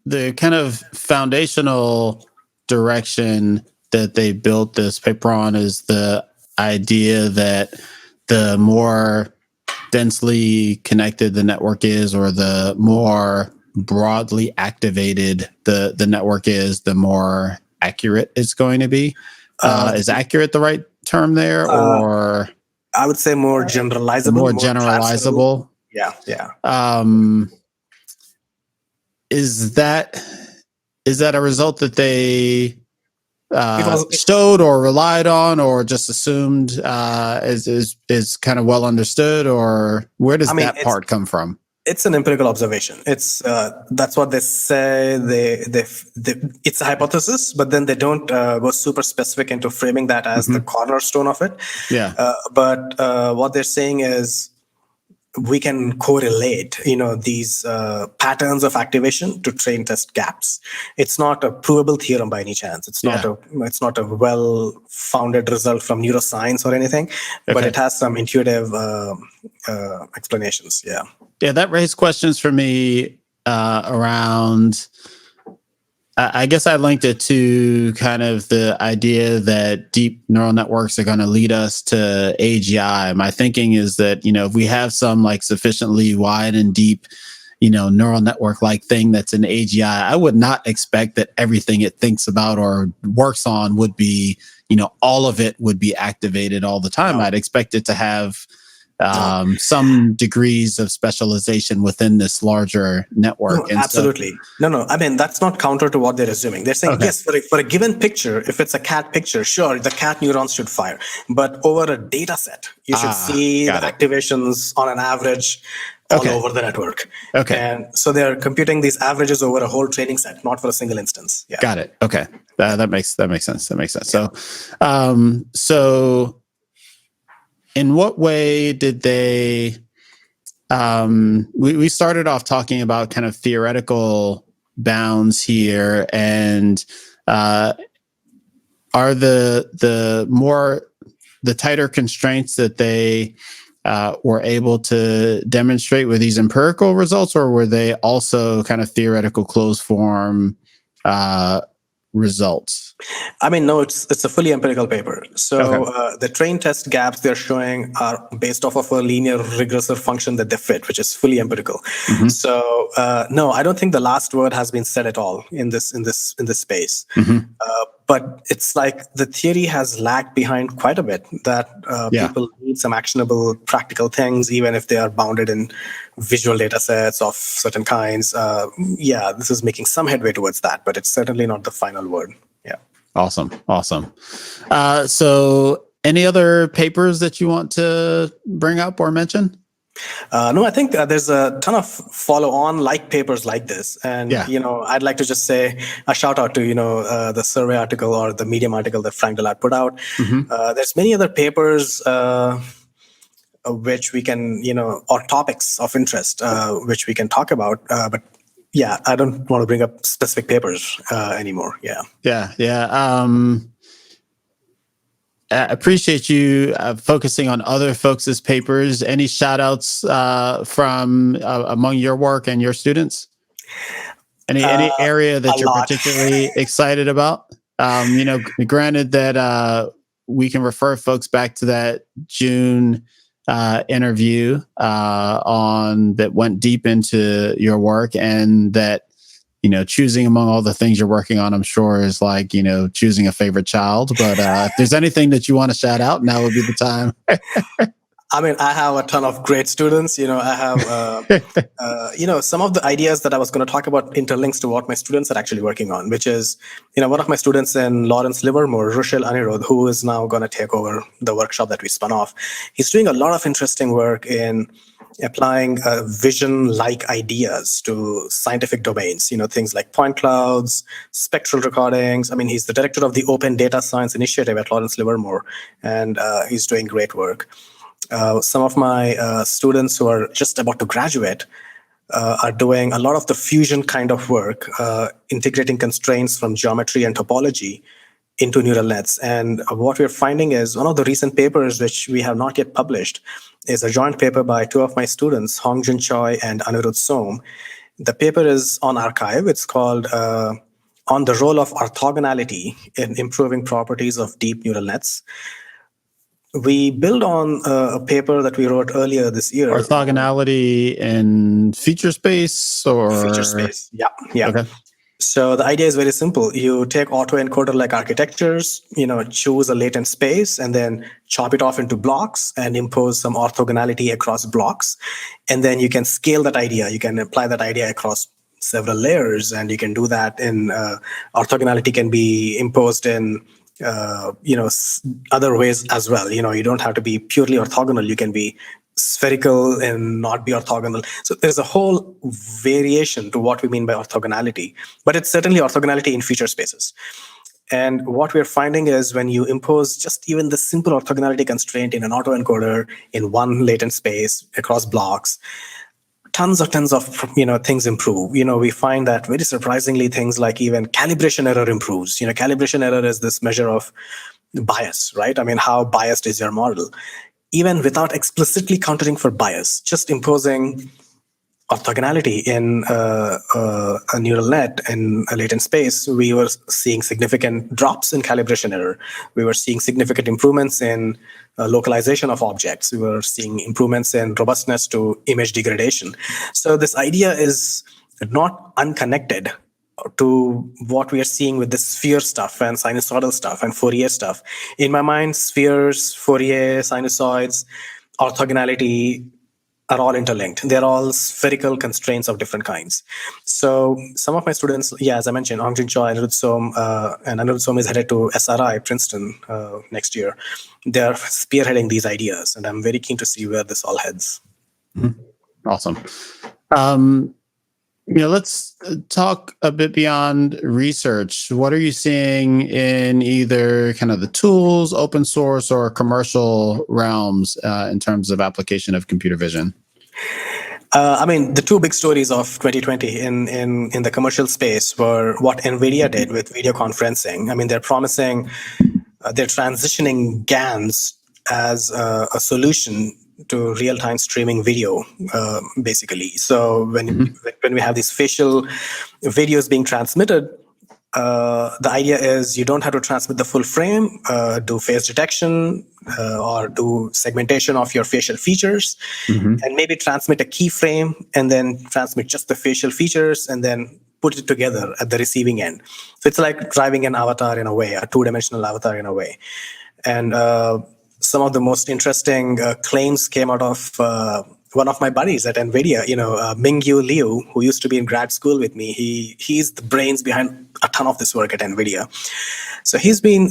The kind of foundational direction that they built this paper on is the idea that the more densely connected the network is, or the more broadly activated the network is, the more accurate it's going to be. Is accurate the right term there, or I would say more generalizable? More generalizable. Yeah. Is that a result that they showed or relied on, or just assumed is kind of well understood, or where does that part come from? It's an empirical observation. It's that's what they say. It's a hypothesis, but then they don't go super specific into framing that as the cornerstone of it. Yeah. But what they're saying is we can correlate, these patterns of activation to train test gaps. It's not a provable theorem by any chance. It's not a well-founded result from neuroscience or anything, but it has some intuitive explanations. Yeah. Yeah, that raised questions for me around. I guess I linked it to kind of the idea that deep neural networks are going to lead us to AGI. My thinking is that, if we have some like sufficiently wide and deep, neural network like thing that's an AGI, I would not expect that everything it thinks about or works on would be, all of it would be activated all the time. I'd expect it to have some degrees of specialization within this larger network. No, absolutely. No. I mean, that's not counter to what they're assuming. They're saying, yes, for a given picture, if it's a cat picture, sure, the cat neurons should fire. But over a data set, you should see the activations on an average all over the network. Okay. And so they're computing these averages over a whole training set, not for a single instance. Yeah. Got it. Okay. That makes sense. Yeah. So in what way did they, we started off talking about kind of theoretical bounds here, and are the more the tighter constraints that they were able to demonstrate with these empirical results, or were they also kind of theoretical closed form results? I mean, no, it's a fully empirical paper. So Okay. the train test gaps they're showing are based off of a linear regressive function that they fit, which is fully empirical. Mm-hmm. So no, I don't think the last word has been said at all in this space. Mm-hmm. But it's like the theory has lagged behind quite a bit, that Yeah. people need some actionable practical things, even if they are bounded in visual data sets of certain kinds. Yeah, this is making some headway towards that, but it's certainly not the final word. Yeah. Awesome. So any other papers that you want to bring up or mention? No, I think there's a ton of follow-on like papers like this, and Yeah. I'd like to just say a shout out to the survey article or the Medium article that Frank Dillard put out. Mm-hmm. There's many other papers which we can or topics of interest which we can talk about, but yeah, I don't want to bring up specific papers anymore. Yeah. I appreciate you focusing on other folks' papers. Any shout outs from among your work and your students? Any area that you're particularly excited about? Granted that we can refer folks back to that June interview that went deep into your work, and that choosing among all the things you're working on, I'm sure is like, choosing a favorite child. But if there's anything that you want to shout out, now would be the time. I mean, I have a ton of great students. I have, some of the ideas that I was going to talk about interlinks to what my students are actually working on, which is, one of my students in Lawrence Livermore, Rushil Anirudh, who is now going to take over the workshop that we spun off. He's doing a lot of interesting work in applying vision-like ideas to scientific domains, things like point clouds, spectral recordings. I mean, he's the director of the Open Data Science Initiative at Lawrence Livermore, and he's doing great work. Some of my students who are just about to graduate are doing a lot of the fusion kind of work, integrating constraints from geometry and topology into neural nets. And what we're finding is one of the recent papers, which we have not yet published, is a joint paper by two of my students, Hongjun Choi and Anirudh Som. The paper is on arXiv. It's called On the Role of Orthogonality in Improving Properties of Deep Neural Nets. We build on a paper that we wrote earlier this year. Orthogonality in feature space or? Feature space, yeah. Okay. So the idea is very simple. You take autoencoder-like architectures, choose a latent space, and then chop it off into blocks and impose some orthogonality across blocks. And then you can scale that idea. You can apply that idea across several layers, and you can do that in orthogonality can be imposed in other ways as well. You don't have to be purely orthogonal. You can be spherical and not be orthogonal. So there's a whole variation to what we mean by orthogonality, but it's certainly orthogonality in feature spaces. And what we're finding is when you impose just even the simple orthogonality constraint in an autoencoder in one latent space across blocks, tons of things improve. We find that very surprisingly things like even calibration error improves. Calibration error is this measure of bias, right? I mean, how biased is your model? Even without explicitly countering for bias, just imposing orthogonality in a neural net in a latent space, we were seeing significant drops in calibration error. We were seeing significant improvements in localization of objects. We were seeing improvements in robustness to image degradation. So this idea is not unconnected to what we are seeing with the sphere stuff and sinusoidal stuff and Fourier stuff. In my mind, spheres, Fourier, sinusoids, orthogonality are all interlinked. They're all spherical constraints of different kinds. So some of my students, as I mentioned, Hongjun Choi, Anirudh Som, and Anirudh Som is headed to SRI, Princeton, next year. They're spearheading these ideas, and I'm very keen to see where this all heads. Mm-hmm. Awesome. Let's talk a bit beyond research. What are you seeing in either kind of the tools, open source, or commercial realms in terms of application of computer vision? The two big stories of 2020 in the commercial space were what NVIDIA did with video conferencing. They're promising, they're transitioning GANs as a solution to real-time streaming video, basically. So when we have these facial videos being transmitted, the idea is you don't have to transmit the full frame, do face detection, or do segmentation of your facial features, and maybe transmit a keyframe and then transmit just the facial features and then put it together at the receiving end. So it's like driving an avatar in a way, a two-dimensional avatar in a way. And some of the most interesting claims came out of one of my buddies at NVIDIA, Mingyu Liu, who used to be in grad school with me. He's the brains behind a ton of this work at NVIDIA. So he's been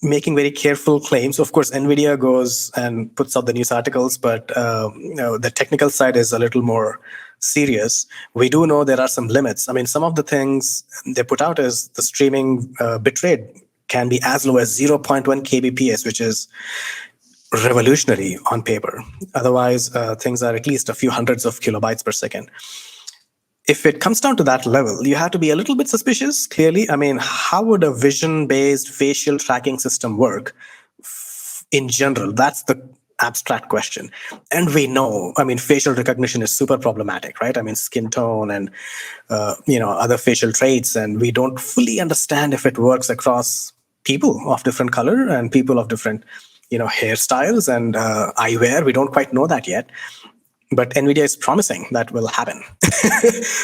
making very careful claims. Of course, NVIDIA goes and puts out the news articles, but the technical side is a little more serious. We do know there are some limits. I mean, some of the things they put out is the streaming bitrate can be as low as 0.1 kbps, which is revolutionary on paper. Otherwise, things are at least a few hundreds of kilobytes per second. If it comes down to that level, you have to be a little bit suspicious, clearly. I mean, how would a vision-based facial tracking system work in general? That's the abstract question. And we know, I mean, facial recognition is super problematic, right? I mean, skin tone and, other facial traits. And we don't fully understand if it works across people of different color and people of different, hairstyles and eyewear. We don't quite know that yet. But NVIDIA is promising that will happen.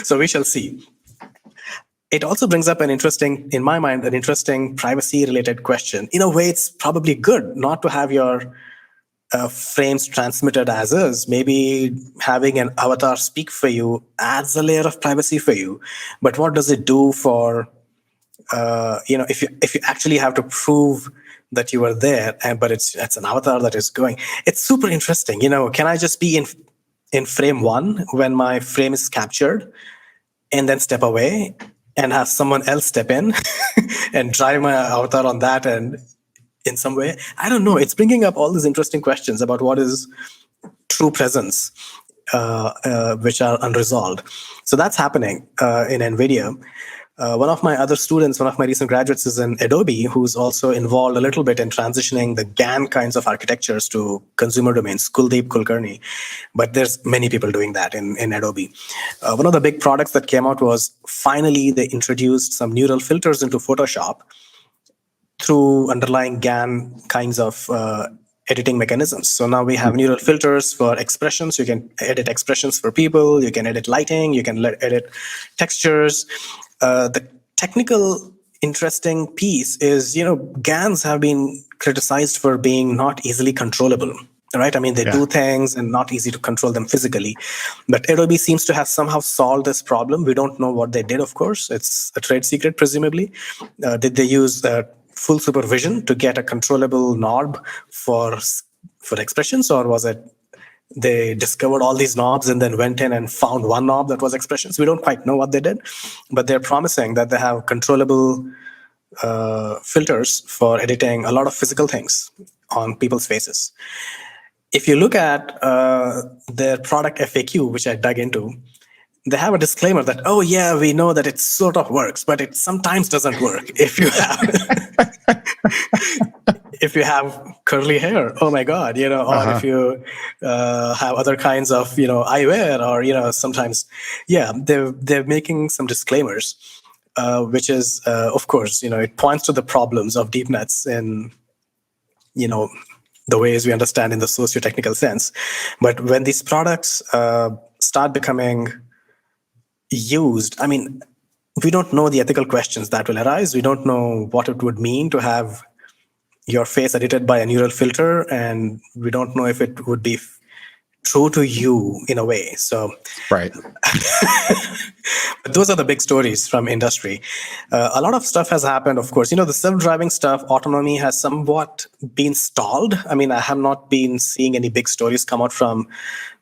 So we shall see. It also brings up in my mind, an interesting privacy-related question. In a way, it's probably good not to have your frames transmitted as is. Maybe having an avatar speak for you adds a layer of privacy for you. But what does it do for, if you actually have to prove that you were there, but it's an avatar that is going? It's super interesting. Can I just be in frame 1 when my frame is captured and then step away and have someone else step in and drive my avatar on that and in some way? I don't know. It's bringing up all these interesting questions about what is true presence, which are unresolved. So that's happening in NVIDIA. One of my other students, one of my recent graduates, is in Adobe, who's also involved a little bit in transitioning the GAN kinds of architectures to consumer domains, Kuldeep Kulkarni. But there's many people doing that in Adobe. One of the big products that came out was finally they introduced some neural filters into Photoshop through underlying GAN kinds of editing mechanisms. So now we have neural filters for expressions. You can edit expressions for people. You can edit lighting. You can edit textures. The technical interesting piece is, GANs have been criticized for being not easily controllable, right? I mean, they do things and not easy to control them physically. But Adobe seems to have somehow solved this problem. We don't know what they did, of course. It's a trade secret, presumably. Did they use full supervision to get a controllable knob for expressions, or was it they discovered all these knobs and then went in and found one knob that was expressions? We don't quite know what they did, but they're promising that they have controllable filters for editing a lot of physical things on people's faces. If you look at their product FAQ, which I dug into, they have a disclaimer that, oh yeah, we know that it sort of works, but it sometimes doesn't work if you have if you have curly hair. Oh my God, or if you have other kinds of eyewear, or sometimes, they're making some disclaimers, which is of course it points to the problems of deep nets in the ways we understand in the socio-technical sense. But when these products start becoming used, I mean, we don't know the ethical questions that will arise. We don't know what it would mean to have your face edited by a neural filter, and we don't know if it would be true to you in a way. So, right. But those are the big stories from industry. A lot of stuff has happened, of course. The self-driving stuff, autonomy has somewhat been stalled. I mean, I have not been seeing any big stories come out from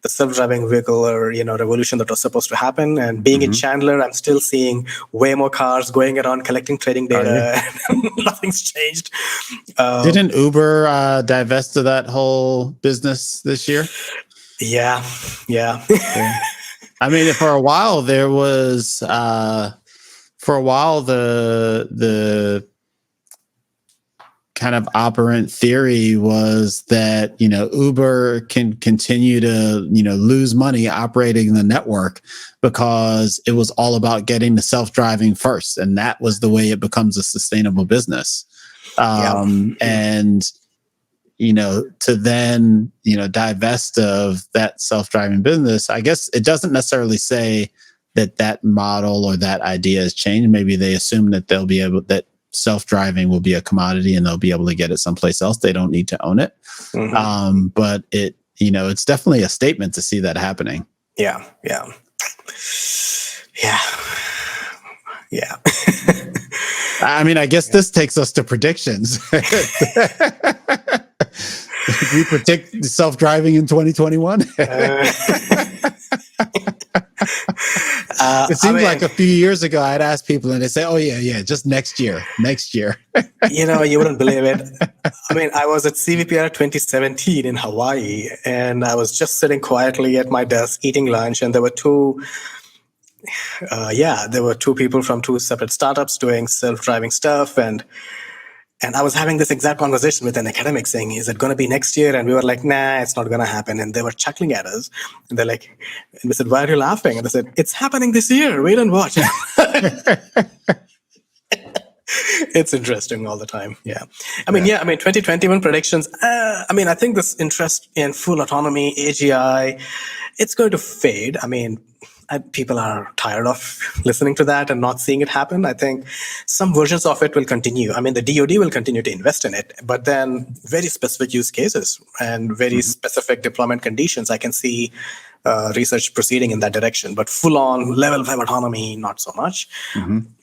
the self-driving vehicle or revolution that was supposed to happen. And being in Chandler, I'm still seeing way more cars going around collecting trading data. Nothing's changed. Didn't Uber divest of that whole business this year? Yeah. I mean, for a while there was, the kind of operant theory was that, Uber can continue to, lose money operating the network because it was all about getting the self-driving first. And that was the way it becomes a sustainable business. And, to then, divest of that self-driving business, I guess it doesn't necessarily say that model or that idea has changed. Maybe they assume that that self-driving will be a commodity and they'll be able to get it someplace else. They don't need to own it. But it's definitely a statement to see that happening. Yeah. I mean, I guess this takes us to predictions. We predict self-driving in 2021. It seems like a few years ago I'd ask people and they say, oh yeah, just next year. You wouldn't believe it. I mean, I was at CVPR 2017 in Hawaii, and I was just sitting quietly at my desk eating lunch, and there were two people from two separate startups doing self-driving stuff, and I was having this exact conversation with an academic saying, is it going to be next year? And we were like, nah, it's not going to happen. And they were chuckling at us. And they're like, and we said, why are you laughing? And they said, it's happening this year. Wait and watch. It's interesting all the time. Yeah. I mean, 2021 predictions. I think this interest in full autonomy, AGI, it's going to fade. I mean, people are tired of listening to that and not seeing it happen. I think some versions of it will continue. I mean, the DoD will continue to invest in it, but then very specific use cases and very specific deployment conditions, I can see research proceeding in that direction. But full-on level 5 autonomy, not so much.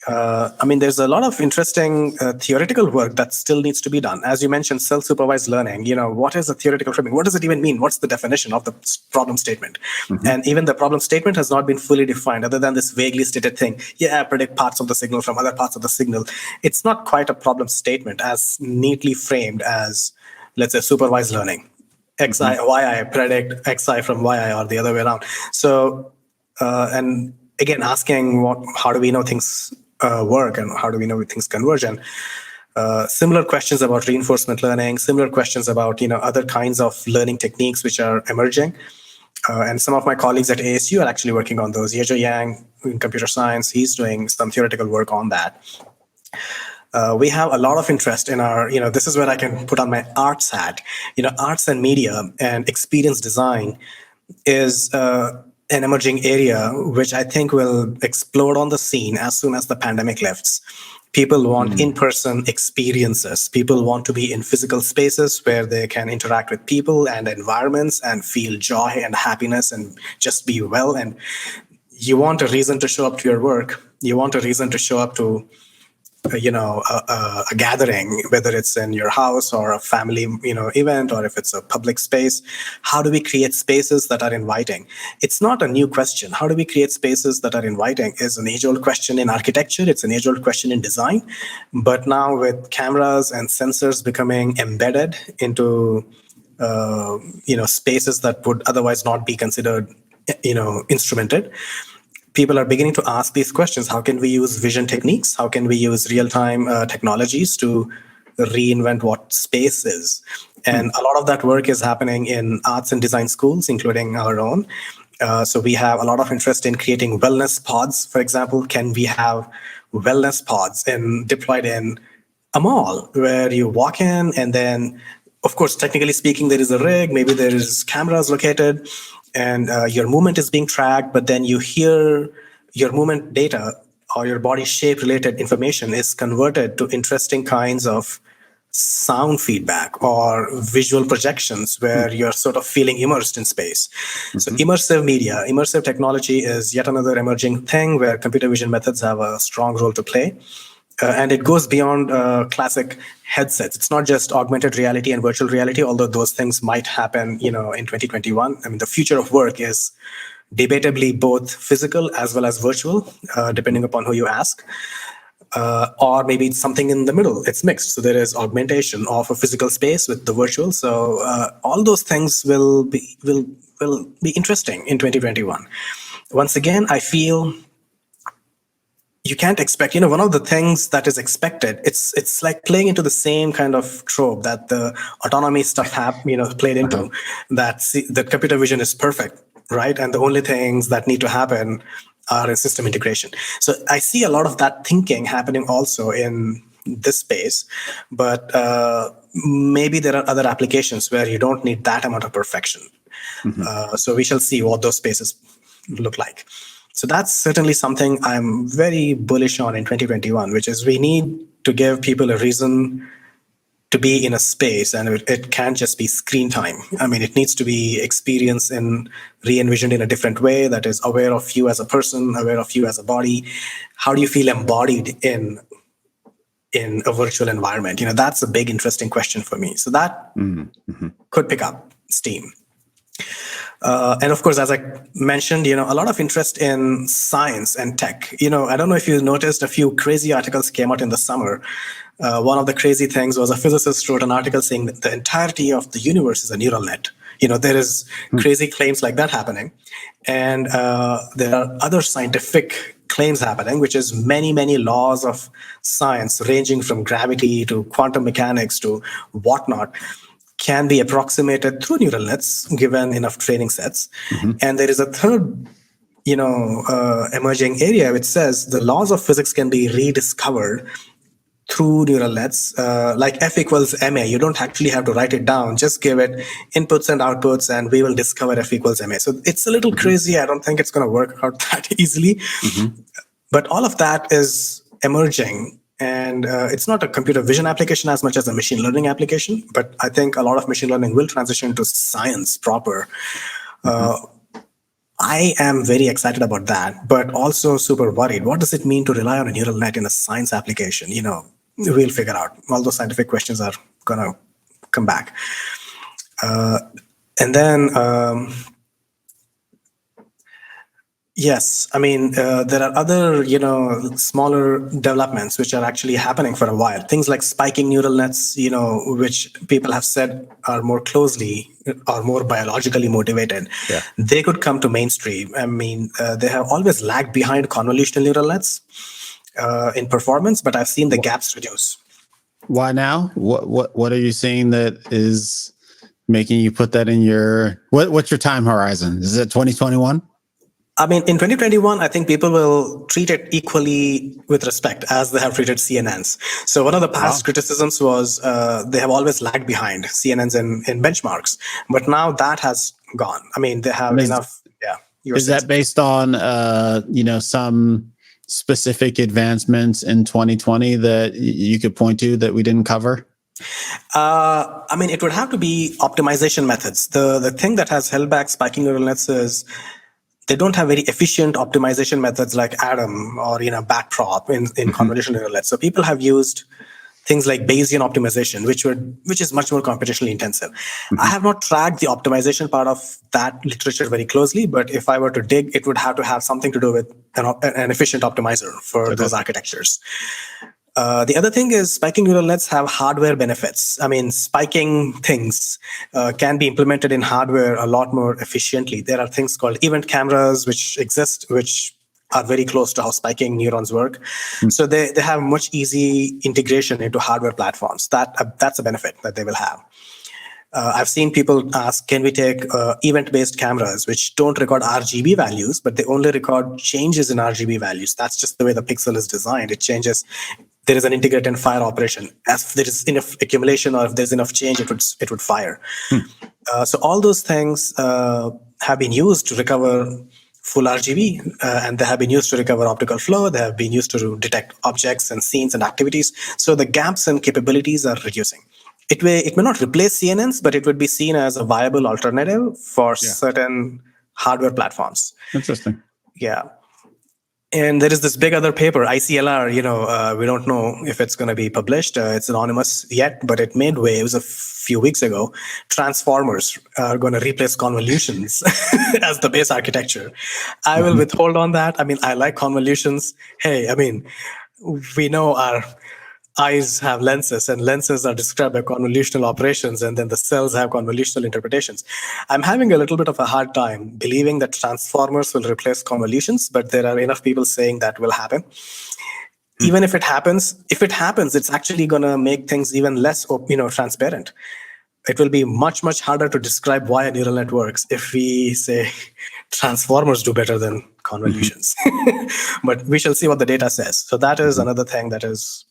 There's a lot of interesting theoretical work that still needs to be done. As you mentioned, self-supervised learning. What is a theoretical framing? What does it even mean? What's the definition of the problem statement? And even the problem statement has not been fully defined, other than this vaguely stated thing. Predict parts of the signal from other parts of the signal. It's not quite a problem statement as neatly framed as, let's say, supervised learning. Xi, yi, predict Xi from yi or the other way around. So, and again, asking how do we know things work and how do we know things converge? And similar questions about reinforcement learning, similar questions about, other kinds of learning techniques which are emerging. And some of my colleagues at ASU are actually working on those. Yejo Yang in computer science, he's doing some theoretical work on that. We have a lot of interest in our, this is where I can put on my arts hat. Arts and media and experience design is an emerging area, which I think will explode on the scene as soon as the pandemic lifts. People want in-person experiences. People want to be in physical spaces where they can interact with people and environments and feel joy and happiness and just be well. And you want a reason to show up to your work. You want a reason to show up to a gathering, whether it's in your house or a family, event, or if it's a public space. How do we create spaces that are inviting? It's not a new question. How do we create spaces that are inviting is an age-old question in architecture. It's an age-old question in design. But now with cameras and sensors becoming embedded into, spaces that would otherwise not be considered, instrumented, people are beginning to ask these questions. How can we use vision techniques? How can we use real-time technologies to reinvent what space is? And a lot of that work is happening in arts and design schools, including our own. So we have a lot of interest in creating wellness pods. For example, can we have wellness pods deployed in a mall where you walk in and then, of course, technically speaking, there is a rig, maybe there is cameras located, and your movement is being tracked, but then you hear your movement data or your body shape related information is converted to interesting kinds of sound feedback or visual projections where you're sort of feeling immersed in space. So immersive media, immersive technology is yet another emerging thing where computer vision methods have a strong role to play. And it goes beyond classic headsets. It's not just augmented reality and virtual reality, although those things might happen, in 2021. I mean, the future of work is debatably both physical as well as virtual, depending upon who you ask. Or maybe it's something in the middle. It's mixed. So there is augmentation of a physical space with the virtual. So all those things will be interesting in 2021. Once again, I feel you can't expect, one of the things that is expected, it's like playing into the same kind of trope that the autonomy stuff played into, that computer vision is perfect, right? And the only things that need to happen are in system integration. So I see a lot of that thinking happening also in this space, but maybe there are other applications where you don't need that amount of perfection. So we shall see what those spaces look like. So that's certainly something I'm very bullish on in 2021, which is we need to give people a reason to be in a space, and it can't just be screen time. I mean, it needs to be experience and re-envisioned in a different way that is aware of you as a person, aware of you as a body. How do you feel embodied in a virtual environment? That's a big, interesting question for me. So that could pick up steam. And of course, as I mentioned, a lot of interest in science and tech. I don't know if you noticed a few crazy articles came out in the summer. One of the crazy things was a physicist wrote an article saying that the entirety of the universe is a neural net. There is crazy claims like that happening. And there are other scientific claims happening, which is many, many laws of science, ranging from gravity to quantum mechanics to whatnot, can be approximated through neural nets given enough training sets. And there is a third, emerging area which says the laws of physics can be rediscovered through neural nets, like F equals ma. You don't actually have to write it down. Just give it inputs and outputs, and we will discover F equals ma. So it's a little crazy. I don't think it's going to work out that easily. But all of that is emerging. And it's not a computer vision application as much as a machine learning application. But I think a lot of machine learning will transition to science proper. I am very excited about that, but also super worried. What does it mean to rely on a neural net in a science application? We'll figure out. All those scientific questions are going to come back. And then, yes, I mean, there are other, smaller developments which are actually happening for a while. Things like spiking neural nets, which people have said are more closely or more biologically motivated. Yeah. They could come to mainstream. I mean, they have always lagged behind convolutional neural nets in performance, but I've seen the gaps reduce. Why now? What are you seeing that is making you put that in your, what's your time horizon? Is it 2021? I mean, in 2021, I think people will treat it equally with respect as they have treated CNNs. So one of the past criticisms was they have always lagged behind CNNs in benchmarks, but now that has gone. I mean, they have enough. Yeah. Is that based on, some specific advancements in 2020 that you could point to that we didn't cover? I mean, it would have to be optimization methods. The thing that has held back spiking neural nets is they don't have very efficient optimization methods like Adam or backprop in convolutional neural nets. So people have used things like Bayesian optimization, which is much more computationally intensive. I have not tracked the optimization part of that literature very closely, but if I were to dig, it would have to have something to do with an efficient optimizer for those architectures. The other thing is spiking neural nets have hardware benefits. I mean, spiking things can be implemented in hardware a lot more efficiently. There are things called event cameras which exist, which are very close to how spiking neurons work. So they have much easy integration into hardware platforms. That's a benefit that they will have. I've seen people ask, can we take event-based cameras which don't record RGB values, but they only record changes in RGB values? That's just the way the pixel is designed. It changes. There is an integrate and fire operation. If there is enough accumulation or if there's enough change, it would fire. So all those things have been used to recover full RGB, and they have been used to recover optical flow. They have been used to detect objects and scenes and activities. So the gaps and capabilities are reducing. It may not replace CNNs, but it would be seen as a viable alternative for certain hardware platforms. Interesting. Yeah. And there is this big other paper, ICLR, we don't know if it's going to be published. It's anonymous yet, but it made waves a few weeks ago. Transformers are going to replace convolutions as the base architecture. I will withhold on that. I mean, I like convolutions. Hey, I mean, we know our eyes have lenses, and lenses are described by convolutional operations, and then the cells have convolutional interpretations. I'm having a little bit of a hard time believing that transformers will replace convolutions, but there are enough people saying that will happen. even if it happens, it's actually going to make things even less, transparent. It will be much, much harder to describe why a neural net works if we say transformers do better than convolutions. But we shall see what the data says. So that is another thing that is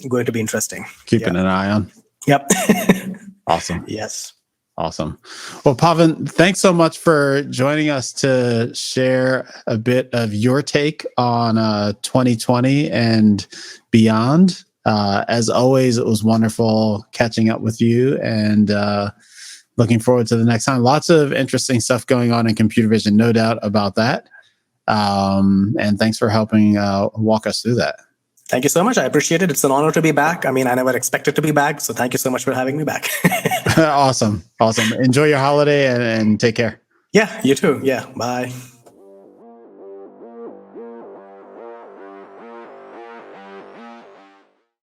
going to be interesting. Keeping an eye on. Yep. Awesome. Yes. Awesome. Well, Pavan, thanks so much for joining us to share a bit of your take on 2020 and beyond. As always, it was wonderful catching up with you, and looking forward to the next time. Lots of interesting stuff going on in computer vision, no doubt about that. And thanks for helping walk us through that. Thank you so much. I appreciate it. It's an honor to be back. I mean, I never expected to be back. So thank you so much for having me back. Awesome. Enjoy your holiday and take care. Yeah, you too. Yeah, bye.